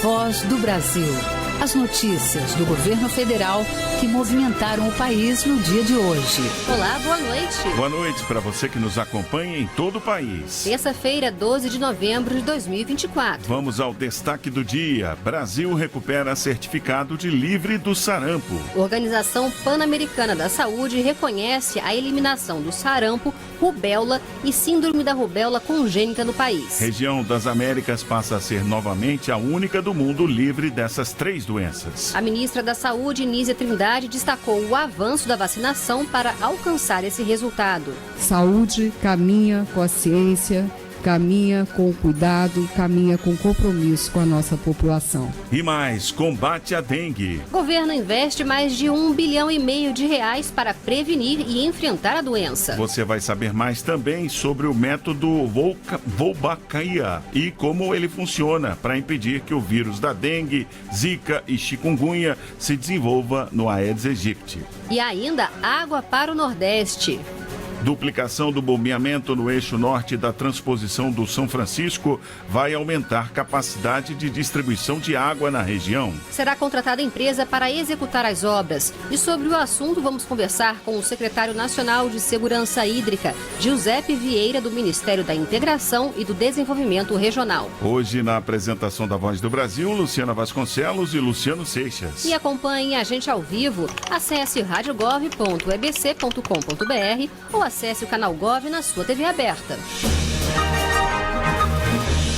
Voz do Brasil. As notícias do governo federal que movimentaram o país no dia de hoje. Olá, boa noite. Boa noite para você que nos acompanha em todo o país. Terça-feira, 12 de novembro de 2024. Vamos ao destaque do dia. Brasil recupera certificado de livre do sarampo. Organização Pan-Americana da Saúde reconhece a eliminação do sarampo, rubéola e síndrome da rubéola congênita no país. Região das Américas passa a ser novamente a única do mundo livre dessas três doenças. A ministra da Saúde, Nízia Trindade, destacou o avanço da vacinação para alcançar esse resultado. Saúde caminha com a ciência, caminha com cuidado, caminha com compromisso com a nossa população. E mais, combate à dengue. O governo investe mais de R$1,5 bilhão para prevenir e enfrentar a doença. Você vai saber mais também sobre o método Wolbachia e como ele funciona para impedir que o vírus da dengue, zika e chikungunya se desenvolva no Aedes aegypti. E ainda água para o Nordeste. Duplicação do bombeamento no eixo norte da transposição do São Francisco vai aumentar capacidade de distribuição de água na região. Será contratada empresa para executar as obras. E sobre o assunto vamos conversar com o secretário nacional de Segurança Hídrica, Giuseppe Vieira, do Ministério da Integração e do Desenvolvimento Regional. Hoje, na apresentação da Voz do Brasil, Luciana Vasconcelos e Luciano Seixas. E acompanhe a gente ao vivo. Acesse radiogov.ebc.com.br ou acesse o canal Gov na sua TV aberta.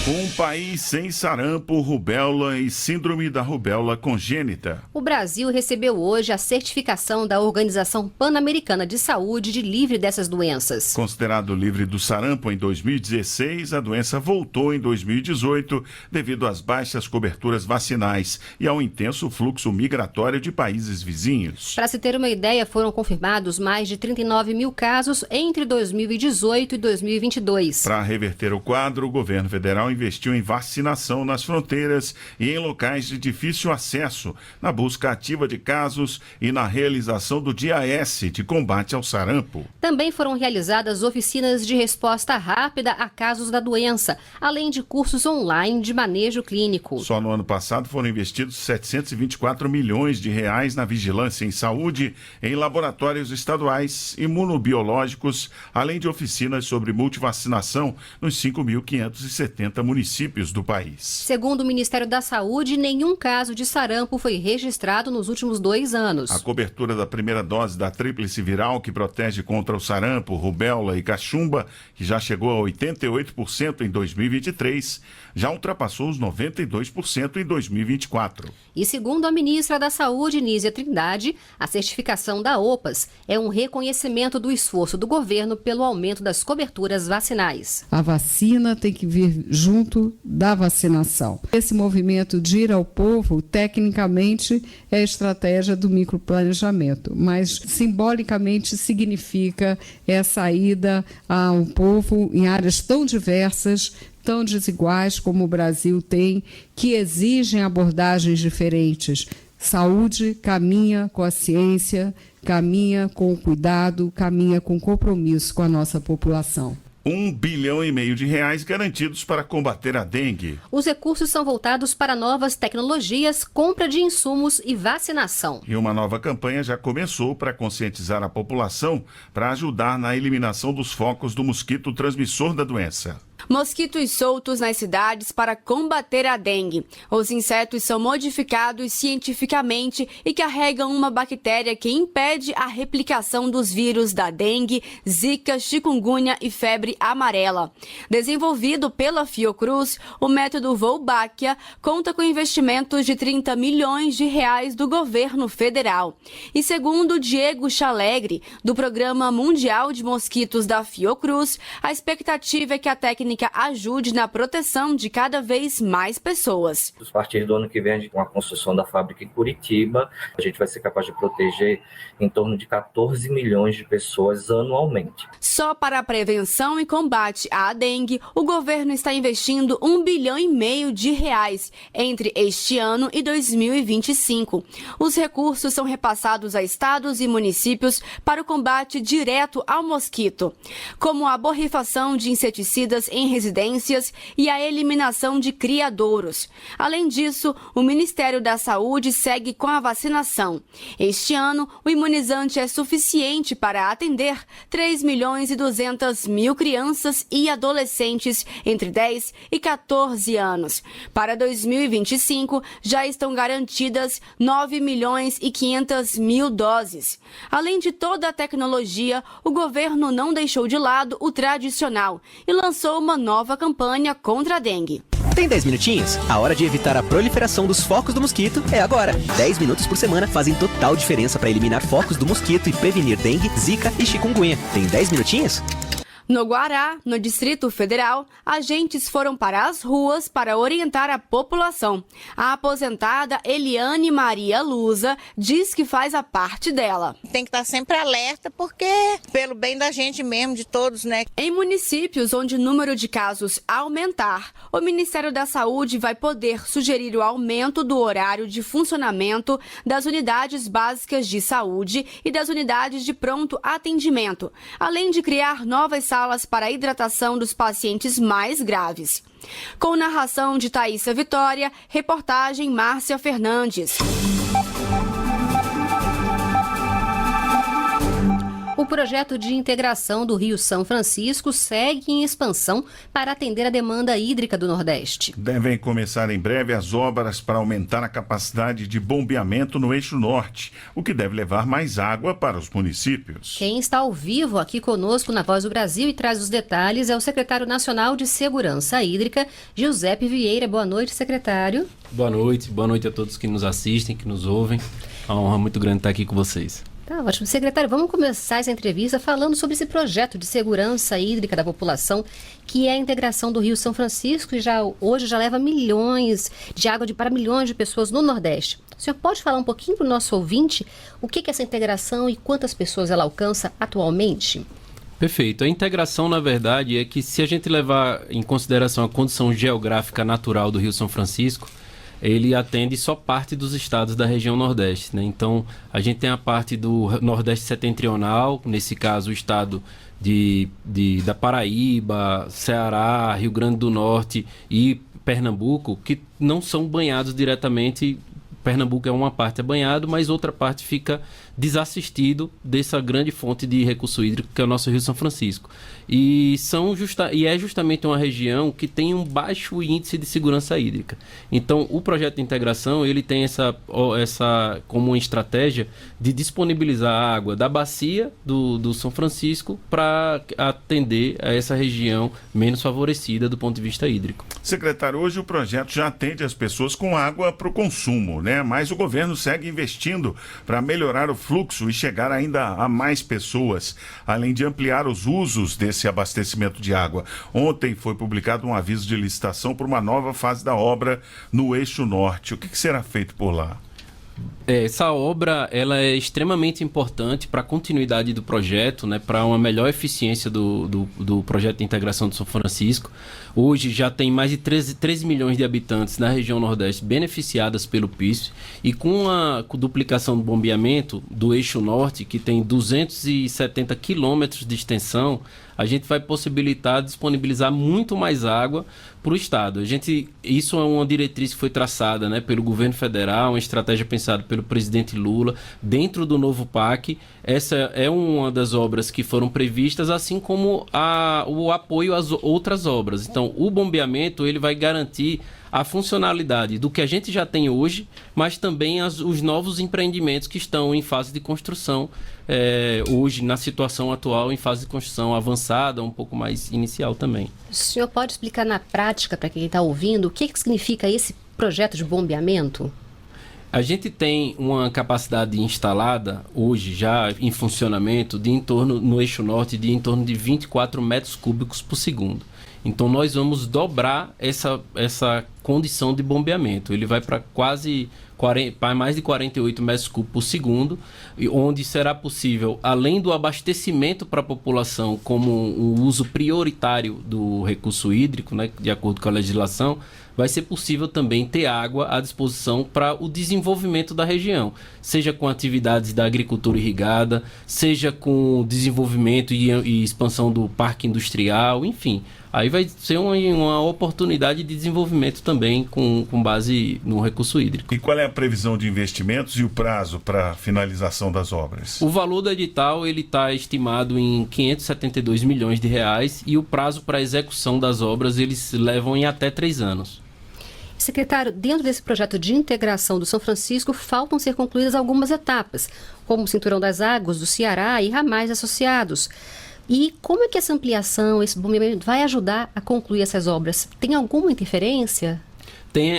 Um país sem sarampo, rubéola e síndrome da rubéola congênita. O Brasil recebeu hoje a certificação da Organização Pan-Americana de Saúde de livre dessas doenças. Considerado livre do sarampo em 2016, a doença voltou em 2018 devido às baixas coberturas vacinais e ao intenso fluxo migratório de países vizinhos. Para se ter uma ideia, foram confirmados mais de 39 mil casos entre 2018 e 2022. Para reverter o quadro, o governo federal investiu em vacinação nas fronteiras e em locais de difícil acesso, na busca ativa de casos e na realização do DIAS de combate ao sarampo. Também foram realizadas oficinas de resposta rápida a casos da doença, além de cursos online de manejo clínico. Só no ano passado foram investidos R$724 milhões na vigilância em saúde, em laboratórios estaduais imunobiológicos, além de oficinas sobre multivacinação nos 5.570 municípios do país. Segundo o Ministério da Saúde, nenhum caso de sarampo foi registrado nos últimos 2 anos. A cobertura da primeira dose da tríplice viral, que protege contra o sarampo, rubéola e cachumba, que já chegou a 88% em 2023, já ultrapassou os 92% em 2024. E segundo a ministra da Saúde, Nízia Trindade, a certificação da OPAS é um reconhecimento do esforço do governo pelo aumento das coberturas vacinais. A vacina tem que vir junto da vacinação. Esse movimento de ir ao povo, tecnicamente, é a estratégia do microplanejamento, mas simbolicamente significa essa ida ao povo em áreas tão diversas, tão desiguais como o Brasil tem, que exigem abordagens diferentes. Saúde caminha com a ciência, caminha com o cuidado, caminha com compromisso com a nossa população. R$1,5 bilhão garantidos para combater a dengue. Os recursos são voltados para novas tecnologias, compra de insumos e vacinação. E uma nova campanha já começou para conscientizar a população para ajudar na eliminação dos focos do mosquito transmissor da doença. Mosquitos soltos nas cidades para combater a dengue. Os insetos são modificados cientificamente e carregam uma bactéria que impede a replicação dos vírus da dengue, zika, chikungunya e febre amarela. Desenvolvido pela Fiocruz, o método Wolbachia conta com investimentos de R$30 milhões do governo federal. E segundo Diego Chalegre, do Programa Mundial de Mosquitos da Fiocruz, a expectativa é que a técnica ajude na proteção de cada vez mais pessoas. A partir do ano que vem, com a construção da fábrica em Curitiba, a gente vai ser capaz de proteger em torno de 14 milhões de pessoas anualmente. Só para a prevenção e combate à dengue, o governo está investindo R$1,5 bilhão entre este ano e 2025. Os recursos são repassados a estados e municípios para o combate direto ao mosquito, como a borrifação de inseticidas em em residências e a eliminação de criadouros. Além disso, o Ministério da Saúde segue com a vacinação. Este ano, o imunizante é suficiente para atender 3.200.000 crianças e adolescentes entre 10 e 14 anos. Para 2025, já estão garantidas 9.500.000 doses. Além de toda a tecnologia, o governo não deixou de lado o tradicional e lançou uma nova campanha contra a dengue. Tem 10 minutinhos? A hora de evitar a proliferação dos focos do mosquito é agora. 10 minutos por semana fazem total diferença para eliminar focos do mosquito e prevenir dengue, zika e chikungunya. Tem 10 minutinhos? No Guará, no Distrito Federal, agentes foram para as ruas para orientar a população. A aposentada Eliane Maria Lusa diz que faz a parte dela. Tem que estar sempre alerta, porque pelo bem da gente mesmo, de todos, né? Em municípios onde o número de casos aumentar, o Ministério da Saúde vai poder sugerir o aumento do horário de funcionamento das unidades básicas de saúde e das unidades de pronto atendimento, além de criar novas salas para a hidratação dos pacientes mais graves. Com narração de Thaísa Vitória, reportagem Márcia Fernandes. O projeto de integração do Rio São Francisco segue em expansão para atender a demanda hídrica do Nordeste. Devem começar em breve as obras para aumentar a capacidade de bombeamento no eixo norte, o que deve levar mais água para os municípios. Quem está ao vivo aqui conosco na Voz do Brasil e traz os detalhes é o secretário nacional de Segurança Hídrica, Giuseppe Vieira. Boa noite, secretário. Boa noite a todos que nos assistem, que nos ouvem. É uma honra muito grande estar aqui com vocês. Tá ótimo. Secretário, vamos começar essa entrevista falando sobre esse projeto de segurança hídrica da população, que é a integração do Rio São Francisco, e hoje já leva milhões de água para milhões de pessoas no Nordeste. O senhor pode falar um pouquinho para o nosso ouvinte o que é essa integração e quantas pessoas ela alcança atualmente? Perfeito. A integração, na verdade, é que se a gente levar em consideração a condição geográfica natural do Rio São Francisco, ele atende só parte dos estados da região Nordeste, né? Então, a gente tem a parte do Nordeste setentrional, nesse caso o estado da Paraíba, Ceará, Rio Grande do Norte e Pernambuco, que não são banhados diretamente. Pernambuco é uma parte banhado, mas outra parte fica desassistido dessa grande fonte de recurso hídrico que é o nosso Rio São Francisco. E é justamente uma região que tem um baixo índice de segurança hídrica. Então, o projeto de integração ele tem essa como uma estratégia de disponibilizar a água da bacia do São Francisco para atender a essa região menos favorecida do ponto de vista hídrico. Secretário, hoje o projeto já atende as pessoas com água para o consumo, né? Mas o governo segue investindo para melhorar o fluxo e chegar ainda a mais pessoas, além de ampliar os usos desse abastecimento de água. Ontem foi publicado um aviso de licitação para uma nova fase da obra no eixo norte. O que será feito por lá? Essa obra ela é extremamente importante para a continuidade do projeto, né, para uma melhor eficiência do projeto de integração do São Francisco. Hoje já tem mais de 13 milhões de habitantes na região Nordeste beneficiadas pelo PISF, e com a duplicação do bombeamento do eixo norte, que tem 270 quilômetros de extensão, a gente vai possibilitar disponibilizar muito mais água para o Estado. Isso é uma diretriz que foi traçada, né, pelo governo federal, uma estratégia pensada pelo presidente Lula, dentro do novo PAC. Essa é uma das obras que foram previstas, assim como o apoio às outras obras. Então, o bombeamento ele vai garantir a funcionalidade do que a gente já tem hoje, mas também os novos empreendimentos que estão em fase de construção, hoje, na situação atual, em fase de construção avançada, um pouco mais inicial também. O senhor pode explicar na prática, para quem está ouvindo, o que significa esse projeto de bombeamento? A gente tem uma capacidade instalada, hoje já em funcionamento, no eixo norte, de em torno de 24 metros cúbicos por segundo. Então, nós vamos dobrar essa condição de bombeamento. Ele vai para mais de 48 metros cúbicos por segundo, onde será possível, além do abastecimento para a população como um uso prioritário do recurso hídrico, né, de acordo com a legislação, vai ser possível também ter água à disposição para o desenvolvimento da região, seja com atividades da agricultura irrigada, seja com desenvolvimento e expansão do parque industrial, enfim. Aí vai ser uma oportunidade de desenvolvimento também com base no recurso hídrico. E qual é a previsão de investimentos e o prazo para a finalização das obras? O valor do edital está estimado em R$ 572 milhões e o prazo para a execução das obras eles levam em até 3 anos. Secretário, dentro desse projeto de integração do São Francisco, faltam ser concluídas algumas etapas, como o Cinturão das Águas do Ceará e ramais associados. E como é que essa ampliação, esse bombeamento vai ajudar a concluir essas obras? Tem alguma interferência?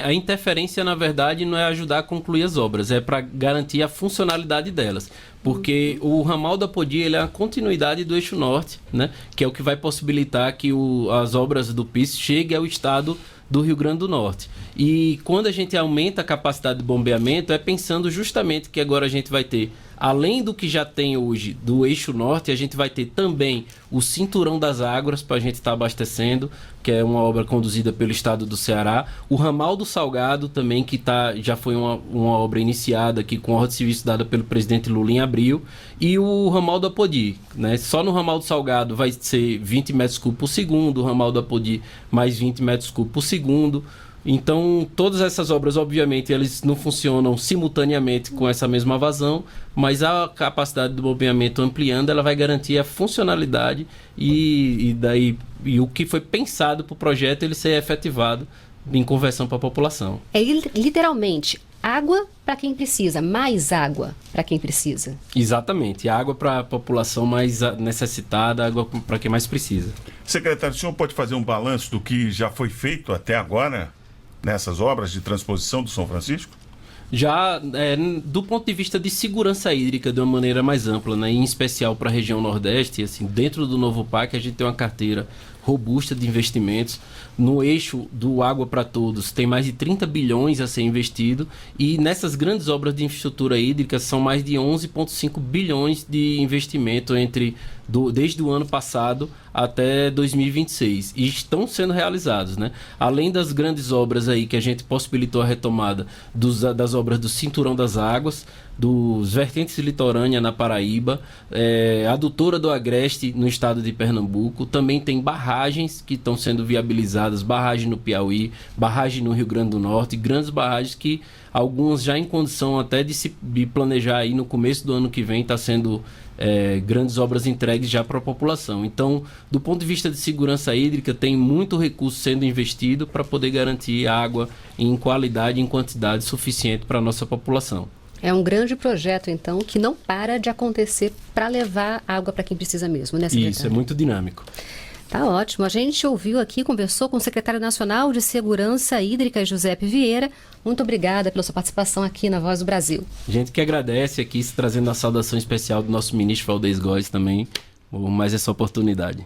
A interferência, na verdade, não é ajudar a concluir as obras, é para garantir a funcionalidade delas. Porque o ramal da Apodi ele é a continuidade do eixo norte, né? Que é o que vai possibilitar que as obras do PIS cheguem ao estado do Rio Grande do Norte. E quando a gente aumenta a capacidade de bombeamento, é pensando justamente que agora a gente vai ter, além do que já tem hoje do eixo norte, a gente vai ter também o Cinturão das Águas para a gente estar abastecendo, que é uma obra conduzida pelo estado do Ceará. O ramal do Salgado também, que já foi uma obra iniciada aqui com ordem de serviço dada pelo presidente Lula em abril. E o ramal do Apodi, né? Só no ramal do Salgado vai ser 20 metros cúbicos por segundo, o ramal do Apodi mais 20 metros cúbicos por segundo. Então, todas essas obras, obviamente, eles não funcionam simultaneamente com essa mesma vazão, mas a capacidade do bombeamento ampliando, ela vai garantir a funcionalidade e o que foi pensado para o projeto ele ser efetivado em conversão para a população. É literalmente água para quem precisa, mais água para quem precisa. Exatamente, água para a população mais necessitada, água para quem mais precisa. Secretário, o senhor pode fazer um balanço do que já foi feito até agora nessas obras de transposição do São Francisco? Já do ponto de vista de segurança hídrica de uma maneira mais ampla, né, em especial para a região Nordeste, assim, dentro do novo PAC a gente tem uma carteira robusta de investimentos. No eixo do Água para Todos tem mais de 30 bilhões a ser investido e nessas grandes obras de infraestrutura hídrica são mais de 11,5 bilhões de investimento desde o ano passado até 2026 e estão sendo realizados, né? Além das grandes obras aí que a gente possibilitou a retomada das obras do Cinturão das Águas, dos vertentes litorânea na Paraíba, a adutora do Agreste no estado de Pernambuco, também tem barragens que estão sendo viabilizadas, barragem no Piauí, barragem no Rio Grande do Norte, grandes barragens que algumas já em condição até de planejar aí no começo do ano que vem, está sendo grandes obras entregues já para a população. Então, do ponto de vista de segurança hídrica, tem muito recurso sendo investido para poder garantir água em qualidade e em quantidade suficiente para a nossa população. É um grande projeto, então, que não para de acontecer para levar água para quem precisa mesmo, né, secretário? Isso, é muito dinâmico. Tá ótimo. A gente ouviu aqui, conversou com o secretário nacional de Segurança Hídrica, Giuseppe Vieira. Muito obrigada pela sua participação aqui na Voz do Brasil. A gente que agradece aqui, trazendo a saudação especial do nosso ministro Valdez Góes também, por mais essa oportunidade.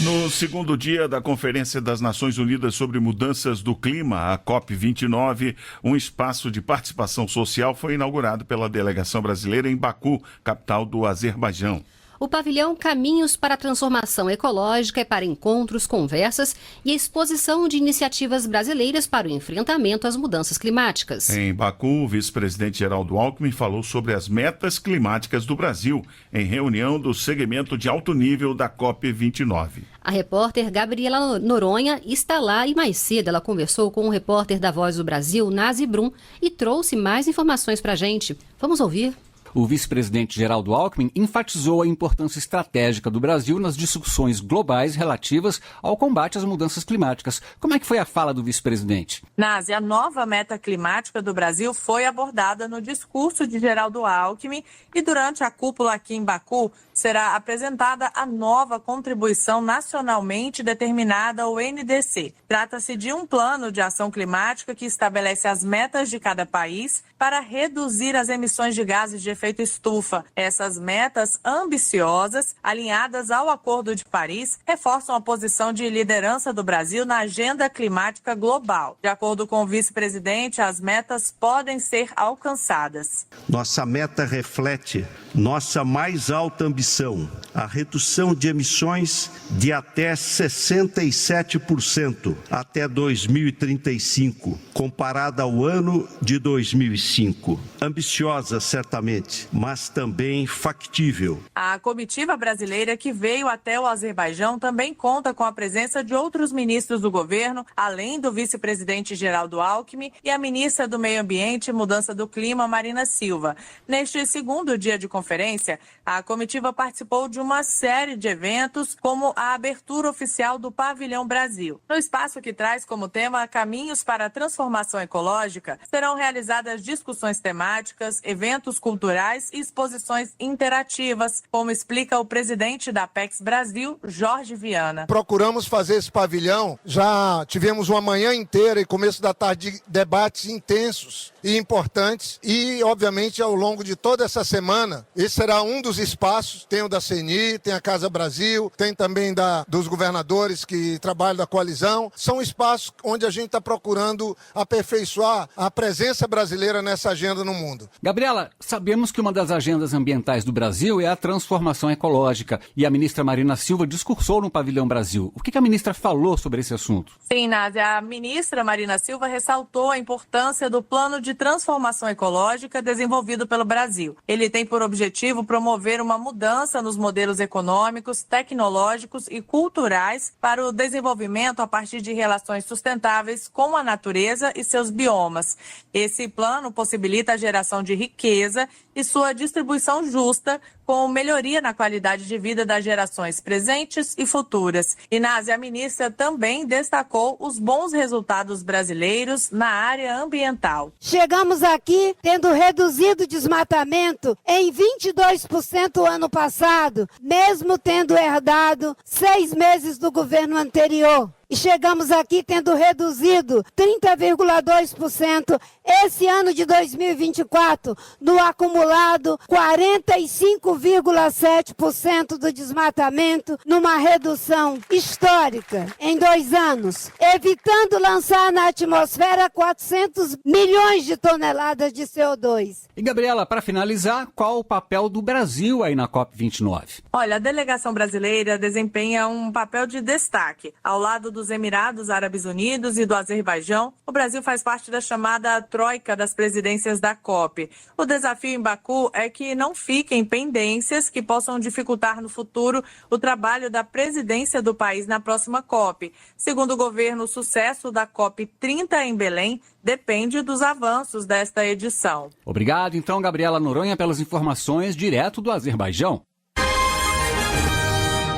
No segundo dia da Conferência das Nações Unidas sobre Mudanças do Clima, a COP29, um espaço de participação social foi inaugurado pela delegação brasileira em Baku, capital do Azerbaijão. O pavilhão Caminhos para a Transformação Ecológica é para encontros, conversas e exposição de iniciativas brasileiras para o enfrentamento às mudanças climáticas. Em Baku, o vice-presidente Geraldo Alckmin falou sobre as metas climáticas do Brasil em reunião do segmento de alto nível da COP29. A repórter Gabriela Noronha está lá e mais cedo ela conversou com o repórter da Voz do Brasil, Nazi Brum, e trouxe mais informações para a gente. Vamos ouvir. O vice-presidente Geraldo Alckmin enfatizou a importância estratégica do Brasil nas discussões globais relativas ao combate às mudanças climáticas. Como é que foi a fala do vice-presidente? Nazi, a nova meta climática do Brasil foi abordada no discurso de Geraldo Alckmin e durante a cúpula aqui em Baku será apresentada a nova contribuição nacionalmente determinada, o NDC. Trata-se de um plano de ação climática que estabelece as metas de cada país para reduzir as emissões de gases de efeito efeito estufa. Essas metas ambiciosas, alinhadas ao Acordo de Paris, reforçam a posição de liderança do Brasil na agenda climática global. De acordo com o vice-presidente, as metas podem ser alcançadas. Nossa meta reflete nossa mais alta ambição, a redução de emissões de até 67% até 2035, comparada ao ano de 2005. Ambiciosa, certamente, mas também factível. A comitiva brasileira que veio até o Azerbaijão também conta com a presença de outros ministros do governo, além do vice-presidente Geraldo Alckmin e a ministra do Meio Ambiente e Mudança do Clima, Marina Silva. Neste segundo dia de conferência, a comitiva participou de uma série de eventos, como a abertura oficial do Pavilhão Brasil. No espaço que traz como tema Caminhos para a Transformação Ecológica, serão realizadas discussões temáticas, eventos culturais e exposições interativas, como explica o presidente da Apex Brasil, Jorge Viana. Procuramos fazer esse pavilhão, já tivemos uma manhã inteira e começo da tarde de debates intensos e importantes e, obviamente, ao longo de toda essa semana, esse será um dos espaços, tem o da CNI, tem a Casa Brasil, tem também dos governadores que trabalham da coalizão, são espaços onde a gente está procurando aperfeiçoar a presença brasileira nessa agenda no mundo. Gabriela, sabemos que uma das agendas ambientais do Brasil é a transformação ecológica e a ministra Marina Silva discursou no Pavilhão Brasil. O que a ministra falou sobre esse assunto? Sim, Nádia, a ministra Marina Silva ressaltou a importância do plano de transformação ecológica desenvolvido pelo Brasil. Ele tem por objetivo promover uma mudança nos modelos econômicos, tecnológicos e culturais para o desenvolvimento a partir de relações sustentáveis com a natureza e seus biomas. Esse plano possibilita a geração de riqueza e sua distribuição justa, com melhoria na qualidade de vida das gerações presentes e futuras. Inácia, a ministra também destacou os bons resultados brasileiros na área ambiental. Chegamos aqui tendo reduzido o desmatamento em 22% ano passado, mesmo tendo herdado 6 meses do governo anterior. E chegamos aqui tendo reduzido 30,2% esse ano de 2024, no acumulado 45,7% do desmatamento, numa redução histórica em 2 anos, evitando lançar na atmosfera 400 milhões de toneladas de CO2. E, Gabriela, para finalizar, qual o papel do Brasil aí na COP29? Olha, a delegação brasileira desempenha um papel de destaque. Ao lado dos Emirados Árabes Unidos e do Azerbaijão, o Brasil faz parte da chamada troika das presidências da COP. O desafio em Baku é que não fiquem pendências que possam dificultar no futuro o trabalho da presidência do país na próxima COP. Segundo o governo, o sucesso da COP 30 em Belém depende dos avanços desta edição. Obrigado, então, Gabriela Noronha, pelas informações direto do Azerbaijão.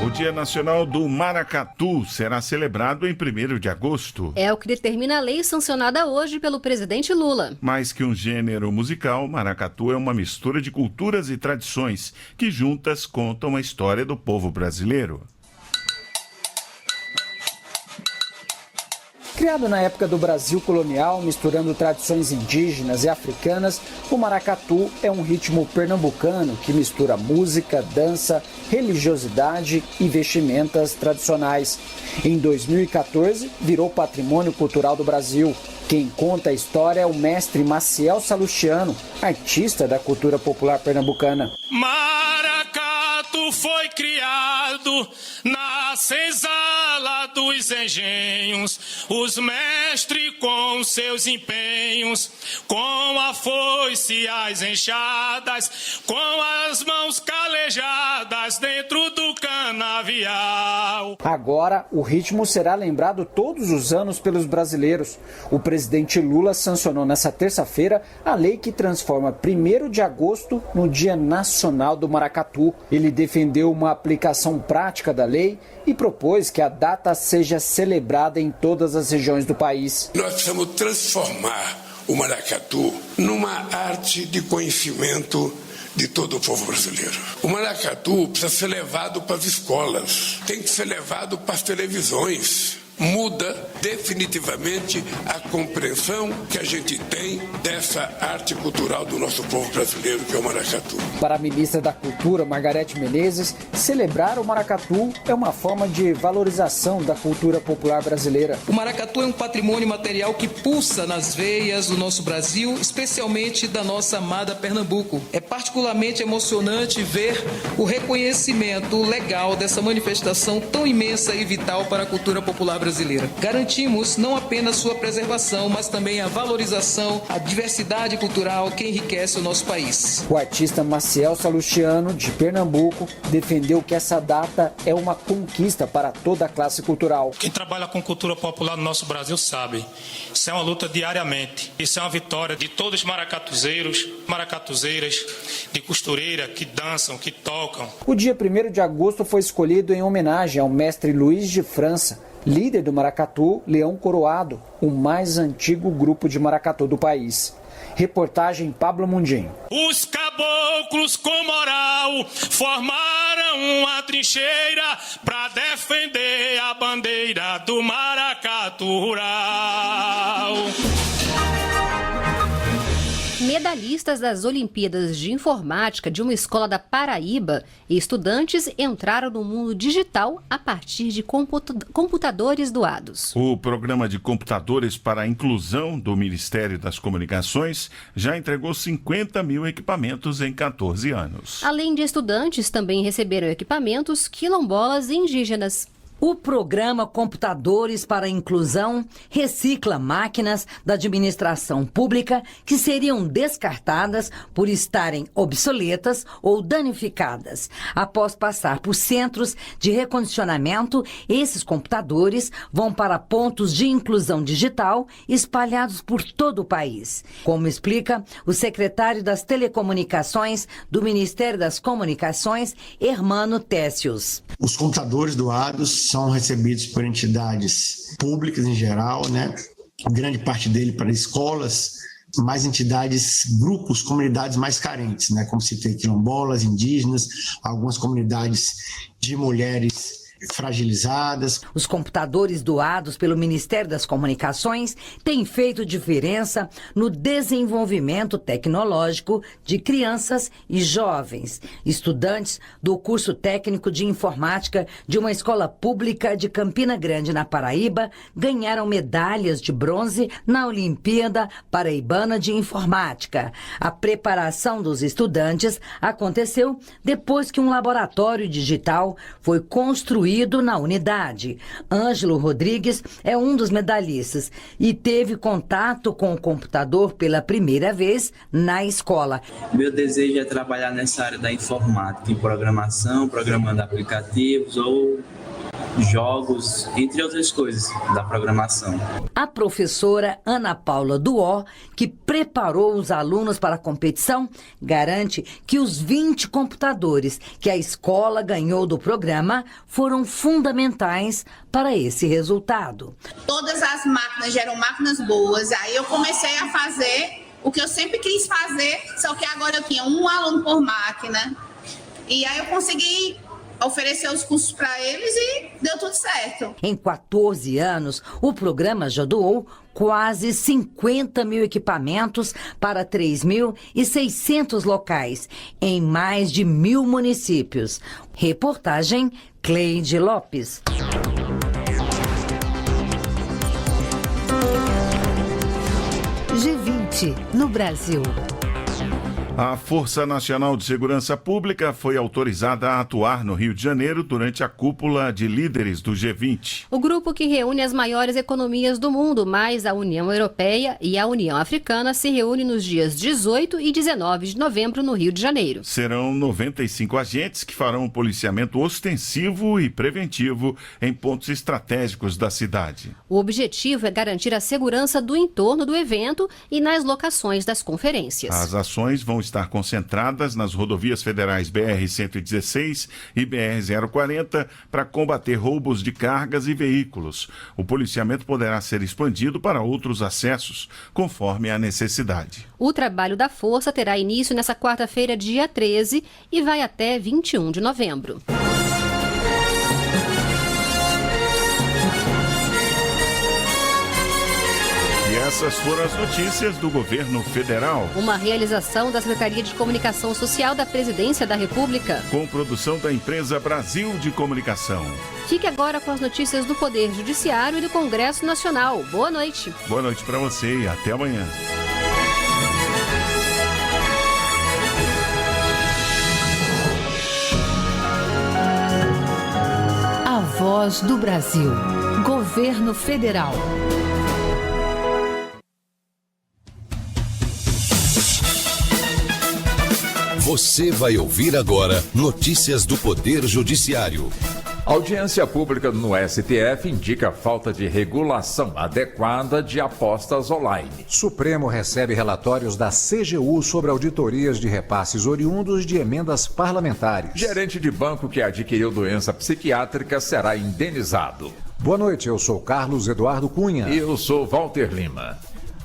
O Dia Nacional do Maracatu será celebrado em 1º de agosto. É o que determina a lei sancionada hoje pelo presidente Lula. Mais que um gênero musical, maracatu é uma mistura de culturas e tradições que juntas contam a história do povo brasileiro. Criado na época do Brasil colonial, misturando tradições indígenas e africanas, o maracatu é um ritmo pernambucano que mistura música, dança, religiosidade e vestimentas tradicionais. Em 2014, virou Patrimônio Cultural do Brasil. Quem conta a história é o mestre Maciel Salustiano, artista da cultura popular pernambucana. Maracatu foi criado na senzala dos engenhos, os mestres com seus empenhos, com a foice e as enxadas, com as mãos calejadas dentro do canavial. Agora, o ritmo será lembrado todos os anos pelos brasileiros. O presidente Lula sancionou nesta terça-feira a lei que transforma 1º de agosto no Dia Nacional do Maracatu. Ele defendeu uma aplicação prática da lei e propôs que a data seja celebrada em todas as regiões do país. Nós precisamos transformar o maracatu numa arte de conhecimento de todo o povo brasileiro. O maracatu precisa ser levado para as escolas, tem que ser levado para as televisões. muda definitivamente a compreensão que a gente tem dessa arte cultural do nosso povo brasileiro, que é o maracatu. Para a ministra da Cultura, Margarete Menezes, celebrar o maracatu é uma forma de valorização da cultura popular brasileira. O maracatu é um patrimônio material que pulsa nas veias do nosso Brasil, especialmente da nossa amada Pernambuco. É particularmente emocionante ver o reconhecimento legal dessa manifestação tão imensa e vital para a cultura popular brasileira. Garantimos não apenas sua preservação, mas também a valorização, a diversidade cultural que enriquece o nosso país. O artista Maciel Salustiano, de Pernambuco, defendeu que essa data é uma conquista para toda a classe cultural. Quem trabalha com cultura popular no nosso Brasil sabe, isso é uma luta diariamente, isso é uma vitória de todos os maracatuzeiros, maracatuzeiras, de costureira, que dançam, que tocam. O dia 1º de agosto foi escolhido em homenagem ao mestre Luiz de França, líder do Maracatu, Leão Coroado, o mais antigo grupo de maracatu do país. Reportagem Pablo Mundim. Os caboclos com moral formaram uma trincheira para defender a bandeira do maracatu rural. Medalhistas das Olimpíadas de Informática de uma escola da Paraíba e estudantes entraram no mundo digital a partir de computadores doados. O programa de computadores para a inclusão do Ministério das Comunicações já entregou 50 mil equipamentos em 14 anos. Além de estudantes, também receberam equipamentos quilombolas e indígenas. O programa Computadores para a Inclusão recicla máquinas da administração pública que seriam descartadas por estarem obsoletas ou danificadas. Após passar por centros de recondicionamento, esses computadores vão para pontos de inclusão digital espalhados por todo o país. Como explica o secretário das Telecomunicações do Ministério das Comunicações, Hermano Técios. Os computadores doados são recebidos por entidades públicas em geral, né? Grande parte dele para escolas, mais entidades, grupos, comunidades mais carentes, né? Como citei, quilombolas, indígenas, algumas comunidades de mulheres fragilizadas. Os computadores doados pelo Ministério das Comunicações têm feito diferença no desenvolvimento tecnológico de crianças e jovens. Estudantes do curso técnico de informática de uma escola pública de Campina Grande, na Paraíba, ganharam medalhas de bronze na Olimpíada Paraibana de Informática. A preparação dos estudantes aconteceu depois que um laboratório digital foi construído na unidade. Ângelo Rodrigues é um dos medalhistas e teve contato com o computador pela primeira vez na escola. Meu desejo é trabalhar nessa área da informática, em programação, programando aplicativos ou jogos, entre outras coisas da programação. A professora Ana Paula Duó, que preparou os alunos para a competição, garante que os 20 computadores que a escola ganhou do programa foram fundamentais para esse resultado. Todas as máquinas eram máquinas boas, aí eu comecei a fazer o que eu sempre quis fazer, só que agora eu tinha um aluno por máquina, e aí eu consegui oferecer os cursos para eles e deu tudo certo. Em 14 anos, o programa já doou quase 50 mil equipamentos para 3.600 locais, em mais de 1.000 municípios. Reportagem Cleide Lopes. G20 no Brasil. A Força Nacional de Segurança Pública foi autorizada a atuar no Rio de Janeiro durante a cúpula de líderes do G20. O grupo que reúne as maiores economias do mundo, mais a União Europeia e a União Africana, se reúne nos dias 18 e 19 de novembro no Rio de Janeiro. Serão 95 agentes que farão um policiamento ostensivo e preventivo em pontos estratégicos da cidade. O objetivo é garantir a segurança do entorno do evento e nas locações das conferências. As ações vão estar concentradas nas rodovias federais BR-116 e BR-040 para combater roubos de cargas e veículos. O policiamento poderá ser expandido para outros acessos, conforme a necessidade. O trabalho da força terá início nesta quarta-feira, dia 13, e vai até 21 de novembro. Essas foram as notícias do governo federal. Uma realização da Secretaria de Comunicação Social da Presidência da República. Com produção da empresa Brasil de Comunicação. Fique agora com as notícias do Poder Judiciário e do Congresso Nacional. Boa noite. Boa noite para você e até amanhã. A Voz do Brasil. Governo Federal. Você vai ouvir agora notícias do Poder Judiciário. Audiência pública no STF indica falta de regulação adequada de apostas online. Supremo recebe relatórios da CGU sobre auditorias de repasses oriundos de emendas parlamentares. Gerente de banco que adquiriu doença psiquiátrica será indenizado. Boa noite, eu sou Carlos Eduardo Cunha. E eu sou Walter Lima.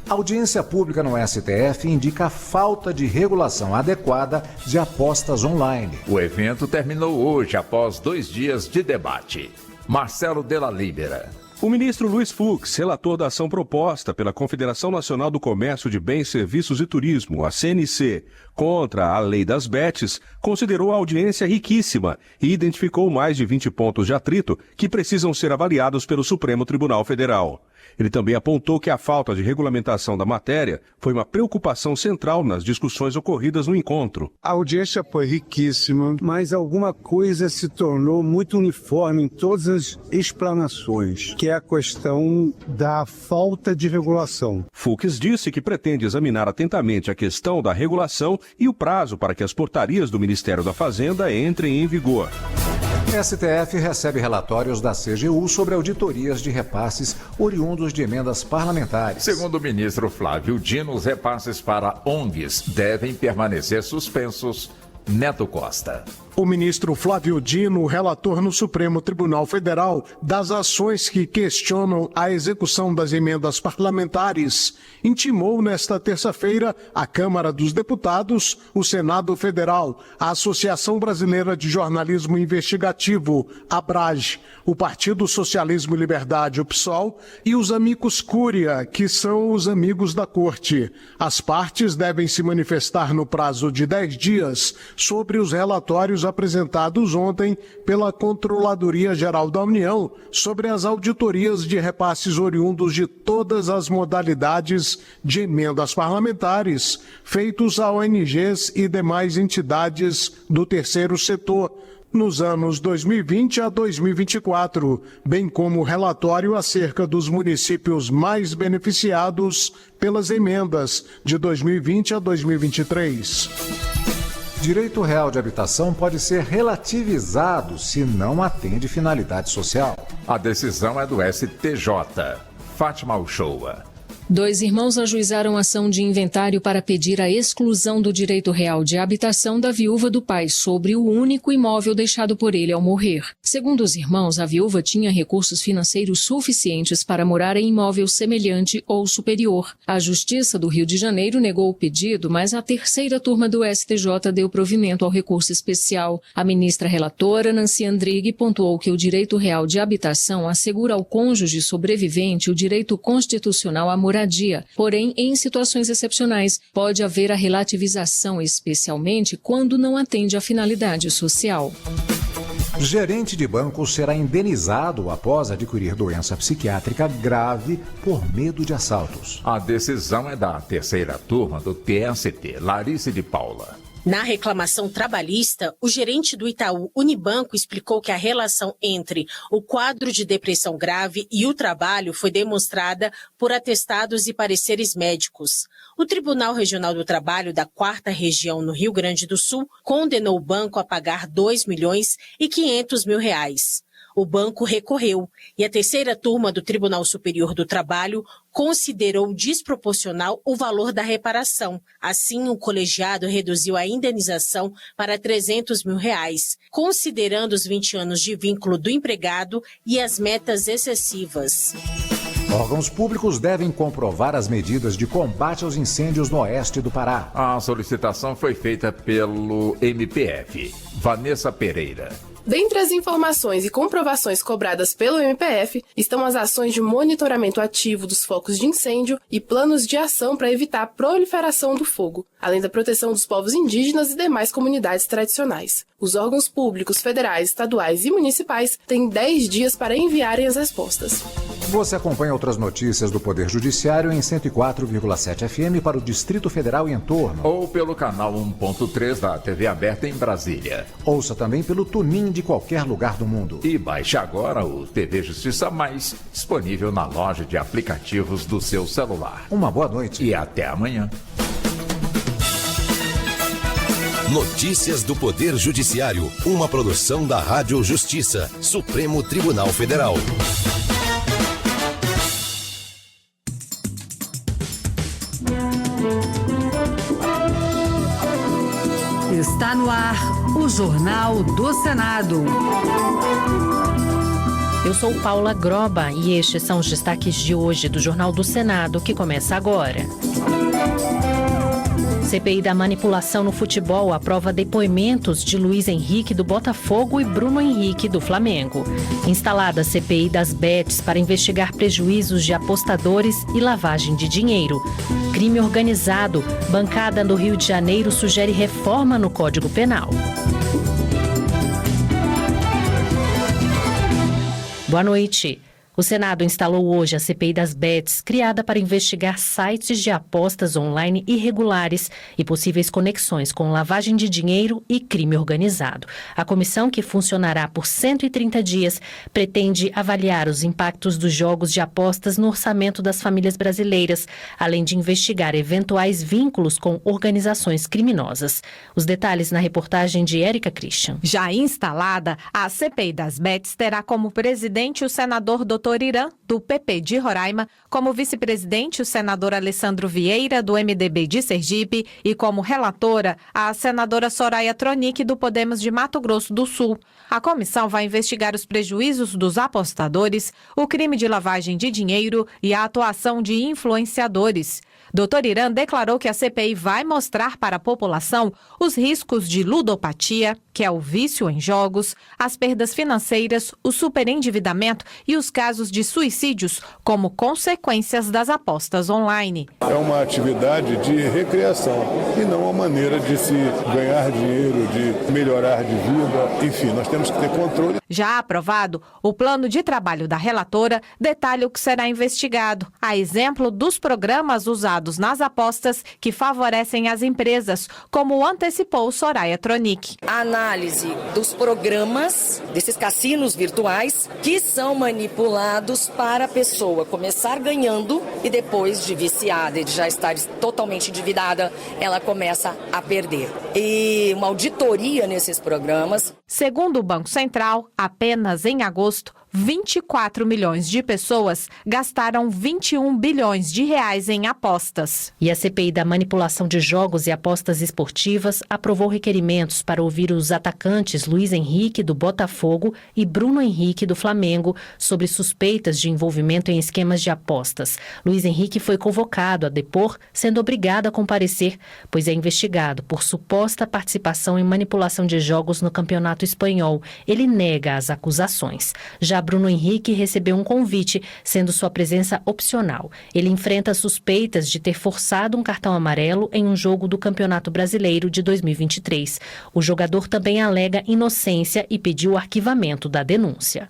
Audiência pública no STF indica falta de regulação adequada de apostas online. O evento terminou hoje após 2 dias de debate. Marcelo Della Libera. O ministro Luiz Fux, relator da ação proposta pela Confederação Nacional do Comércio de Bens, Serviços e Turismo, a CNC, contra a Lei das Bets, considerou a audiência riquíssima e identificou mais de 20 pontos de atrito que precisam ser avaliados pelo Supremo Tribunal Federal. Ele também apontou que a falta de regulamentação da matéria foi uma preocupação central nas discussões ocorridas no encontro. A audiência foi riquíssima, mas alguma coisa se tornou muito uniforme em todas as explanações, que é a questão da falta de regulação. Fux disse que pretende examinar atentamente a questão da regulação e o prazo para que as portarias do Ministério da Fazenda entrem em vigor. STF recebe relatórios da CGU sobre auditorias de repasses oriundos de emendas parlamentares. Segundo o ministro Flávio Dino, os repasses para ONGs devem permanecer suspensos. Neto Costa. O ministro Flávio Dino, relator no Supremo Tribunal Federal das ações que questionam a execução das emendas parlamentares, intimou nesta terça-feira a Câmara dos Deputados, o Senado Federal, a Associação Brasileira de Jornalismo Investigativo, ABRAGE, o Partido Socialismo e Liberdade, o PSOL, e os amicus curia, que são os amigos da Corte. As partes devem se manifestar no prazo de 10 dias sobre os relatórios apresentados ontem pela Controladoria Geral da União sobre as auditorias de repasses oriundos de todas as modalidades de emendas parlamentares feitos a ONGs e demais entidades do terceiro setor nos anos 2020 a 2024, bem como relatório acerca dos municípios mais beneficiados pelas emendas de 2020 a 2023. Direito real de habitação pode ser relativizado se não atende finalidade social. A decisão é do STJ. Fátima Uchoa. 2 irmãos ajuizaram ação de inventário para pedir a exclusão do direito real de habitação da viúva do pai sobre o único imóvel deixado por ele ao morrer. Segundo os irmãos, a viúva tinha recursos financeiros suficientes para morar em imóvel semelhante ou superior. A Justiça do Rio de Janeiro negou o pedido, mas a terceira turma do STJ deu provimento ao recurso especial. A ministra relatora, Nancy Andrighi, pontuou que o direito real de habitação assegura ao cônjuge sobrevivente o direito constitucional à moradia. Porém, em situações excepcionais, pode haver a relativização, especialmente quando não atende à finalidade social. Gerente de banco será indenizado após adquirir doença psiquiátrica grave por medo de assaltos. A decisão é da terceira turma do TST, Larice de Paula. Na reclamação trabalhista, o gerente do Itaú Unibanco explicou que a relação entre o quadro de depressão grave e o trabalho foi demonstrada por atestados e pareceres médicos. O Tribunal Regional do Trabalho da 4ª Região no Rio Grande do Sul condenou o banco a pagar R$ 2.500.000. O banco recorreu e a terceira turma do Tribunal Superior do Trabalho considerou desproporcional o valor da reparação. Assim, o colegiado reduziu a indenização para R$ 300 mil, considerando os 20 anos de vínculo do empregado e as metas excessivas. Órgãos públicos devem comprovar as medidas de combate aos incêndios no oeste do Pará. A solicitação foi feita pelo MPF. Vanessa Pereira. Dentre as informações e comprovações cobradas pelo MPF estão as ações de monitoramento ativo dos focos de incêndio e planos de ação para evitar a proliferação do fogo, além da proteção dos povos indígenas e demais comunidades tradicionais. Os órgãos públicos, federais, estaduais e municipais têm 10 dias para enviarem as respostas. Você acompanha outras notícias do Poder Judiciário em 104,7 FM para o Distrito Federal e entorno. Ou pelo canal 1.3 da TV aberta em Brasília. Ouça também pelo TuneIn de qualquer lugar do mundo. E baixe agora o TV Justiça Mais, disponível na loja de aplicativos do seu celular. Uma boa noite. E até amanhã. Notícias do Poder Judiciário, uma produção da Rádio Justiça, Supremo Tribunal Federal. Está no ar o Jornal do Senado. Eu sou Paula Groba e estes são os destaques de hoje do Jornal do Senado, que começa agora. CPI da manipulação no futebol aprova depoimentos de Luiz Henrique do Botafogo e Bruno Henrique do Flamengo. Instalada a CPI das bets para investigar prejuízos de apostadores e lavagem de dinheiro. Crime organizado, bancada do Rio de Janeiro sugere reforma no Código Penal. Boa noite. O Senado instalou hoje a CPI das bets, criada para investigar sites de apostas online irregulares e possíveis conexões com lavagem de dinheiro e crime organizado. A comissão, que funcionará por 130 dias, pretende avaliar os impactos dos jogos de apostas no orçamento das famílias brasileiras, além de investigar eventuais vínculos com organizações criminosas. Os detalhes na reportagem de Érica Christian. Já instalada, a CPI das bets terá como presidente o senador Dr. Irã, do PP de Roraima, como vice-presidente o senador Alessandro Vieira, do MDB de Sergipe, e como relatora a senadora Soraya Tronic, do Podemos de Mato Grosso do Sul. A comissão vai investigar os prejuízos dos apostadores, o crime de lavagem de dinheiro e a atuação de influenciadores. Dr. Irã declarou que a CPI vai mostrar para a população os riscos de ludopatia, que é o vício em jogos, as perdas financeiras, o superendividamento e os casos de suicídios como consequências das apostas online. É uma atividade de recreação e não uma maneira de se ganhar dinheiro, de melhorar de vida. Enfim, nós temos que ter controle. Já aprovado, o plano de trabalho da relatora detalha o que será investigado, a exemplo dos programas usados nas apostas que favorecem as empresas, como antecipou Soraya Tronic. A análise dos programas desses cassinos virtuais que são manipulados para a pessoa começar ganhando e depois de viciada e de já estar totalmente endividada, ela começa a perder. E uma auditoria nesses programas. Segundo o Banco Central, apenas em agosto, 24 milhões de pessoas gastaram 21 bilhões de reais em apostas. E a CPI da manipulação de jogos e apostas esportivas aprovou requerimentos para ouvir os atacantes Luiz Henrique, do Botafogo, e Bruno Henrique, do Flamengo, sobre suspeitas de envolvimento em esquemas de apostas. Luiz Henrique foi convocado a depor, sendo obrigado a comparecer, pois é investigado por suposta participação em manipulação de jogos no Campeonato Espanhol. Ele nega as acusações. Já Bruno Henrique recebeu um convite, sendo sua presença opcional. Ele enfrenta suspeitas de ter forçado um cartão amarelo em um jogo do Campeonato Brasileiro de 2023. O jogador também alega inocência e pediu o arquivamento da denúncia.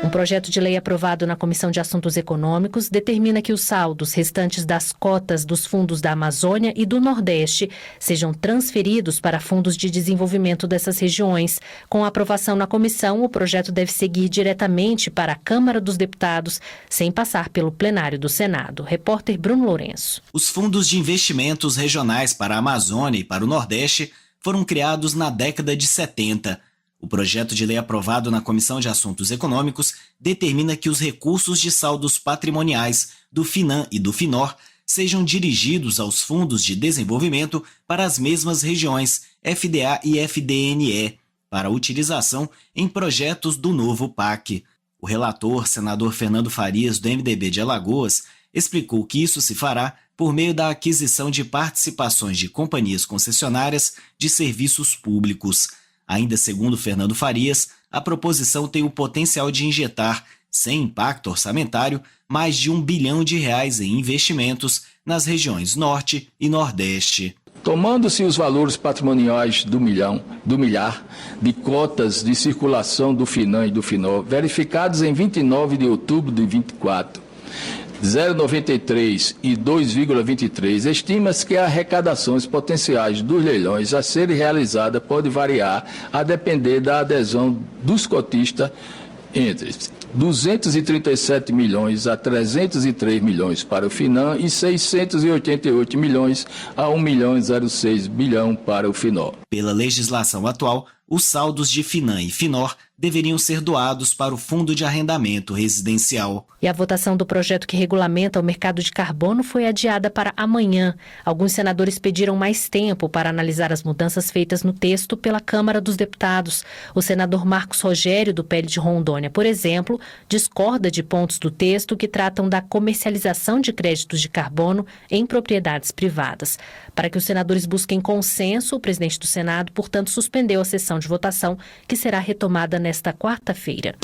Um projeto de lei aprovado na Comissão de Assuntos Econômicos determina que os saldos restantes das cotas dos fundos da Amazônia e do Nordeste sejam transferidos para fundos de desenvolvimento dessas regiões. Com a aprovação na comissão, o projeto deve seguir diretamente para a Câmara dos Deputados, sem passar pelo plenário do Senado. Repórter Bruno Lourenço. Os fundos de investimentos regionais para a Amazônia e para o Nordeste foram criados na década de 70. O projeto de lei aprovado na Comissão de Assuntos Econômicos determina que os recursos de saldos patrimoniais do FINAM e do FINOR sejam dirigidos aos fundos de desenvolvimento para as mesmas regiões, FDA e FDNE, para utilização em projetos do novo PAC. O relator, senador Fernando Farias, do MDB de Alagoas, explicou que isso se fará por meio da aquisição de participações de companhias concessionárias de serviços públicos. Ainda segundo Fernando Farias, a proposição tem o potencial de injetar, sem impacto orçamentário, mais de R$1 bilhão em investimentos nas regiões Norte e Nordeste. Tomando-se os valores patrimoniais do milhar de cotas de circulação do FINAM e do FINOR, verificados em 29 de outubro de 24, 0,93 e 2,23, estima-se que as arrecadações potenciais dos leilões a serem realizadas pode variar a depender da adesão dos cotistas entre 237 milhões a 303 milhões para o FINAM e 688 milhões a 1,06 bilhão para o FINOR. Pela legislação atual, os saldos de FINAM e FINOR deveriam ser doados para o Fundo de Arrendamento Residencial. E a votação do projeto que regulamenta o mercado de carbono foi adiada para amanhã. Alguns senadores pediram mais tempo para analisar as mudanças feitas no texto pela Câmara dos Deputados. O senador Marcos Rogério, do PL de Rondônia, por exemplo, discorda de pontos do texto que tratam da comercialização de créditos de carbono em propriedades privadas. Para que os senadores busquem consenso, o presidente do Senado, portanto, suspendeu a sessão de votação, que será retomada nesta quarta-feira.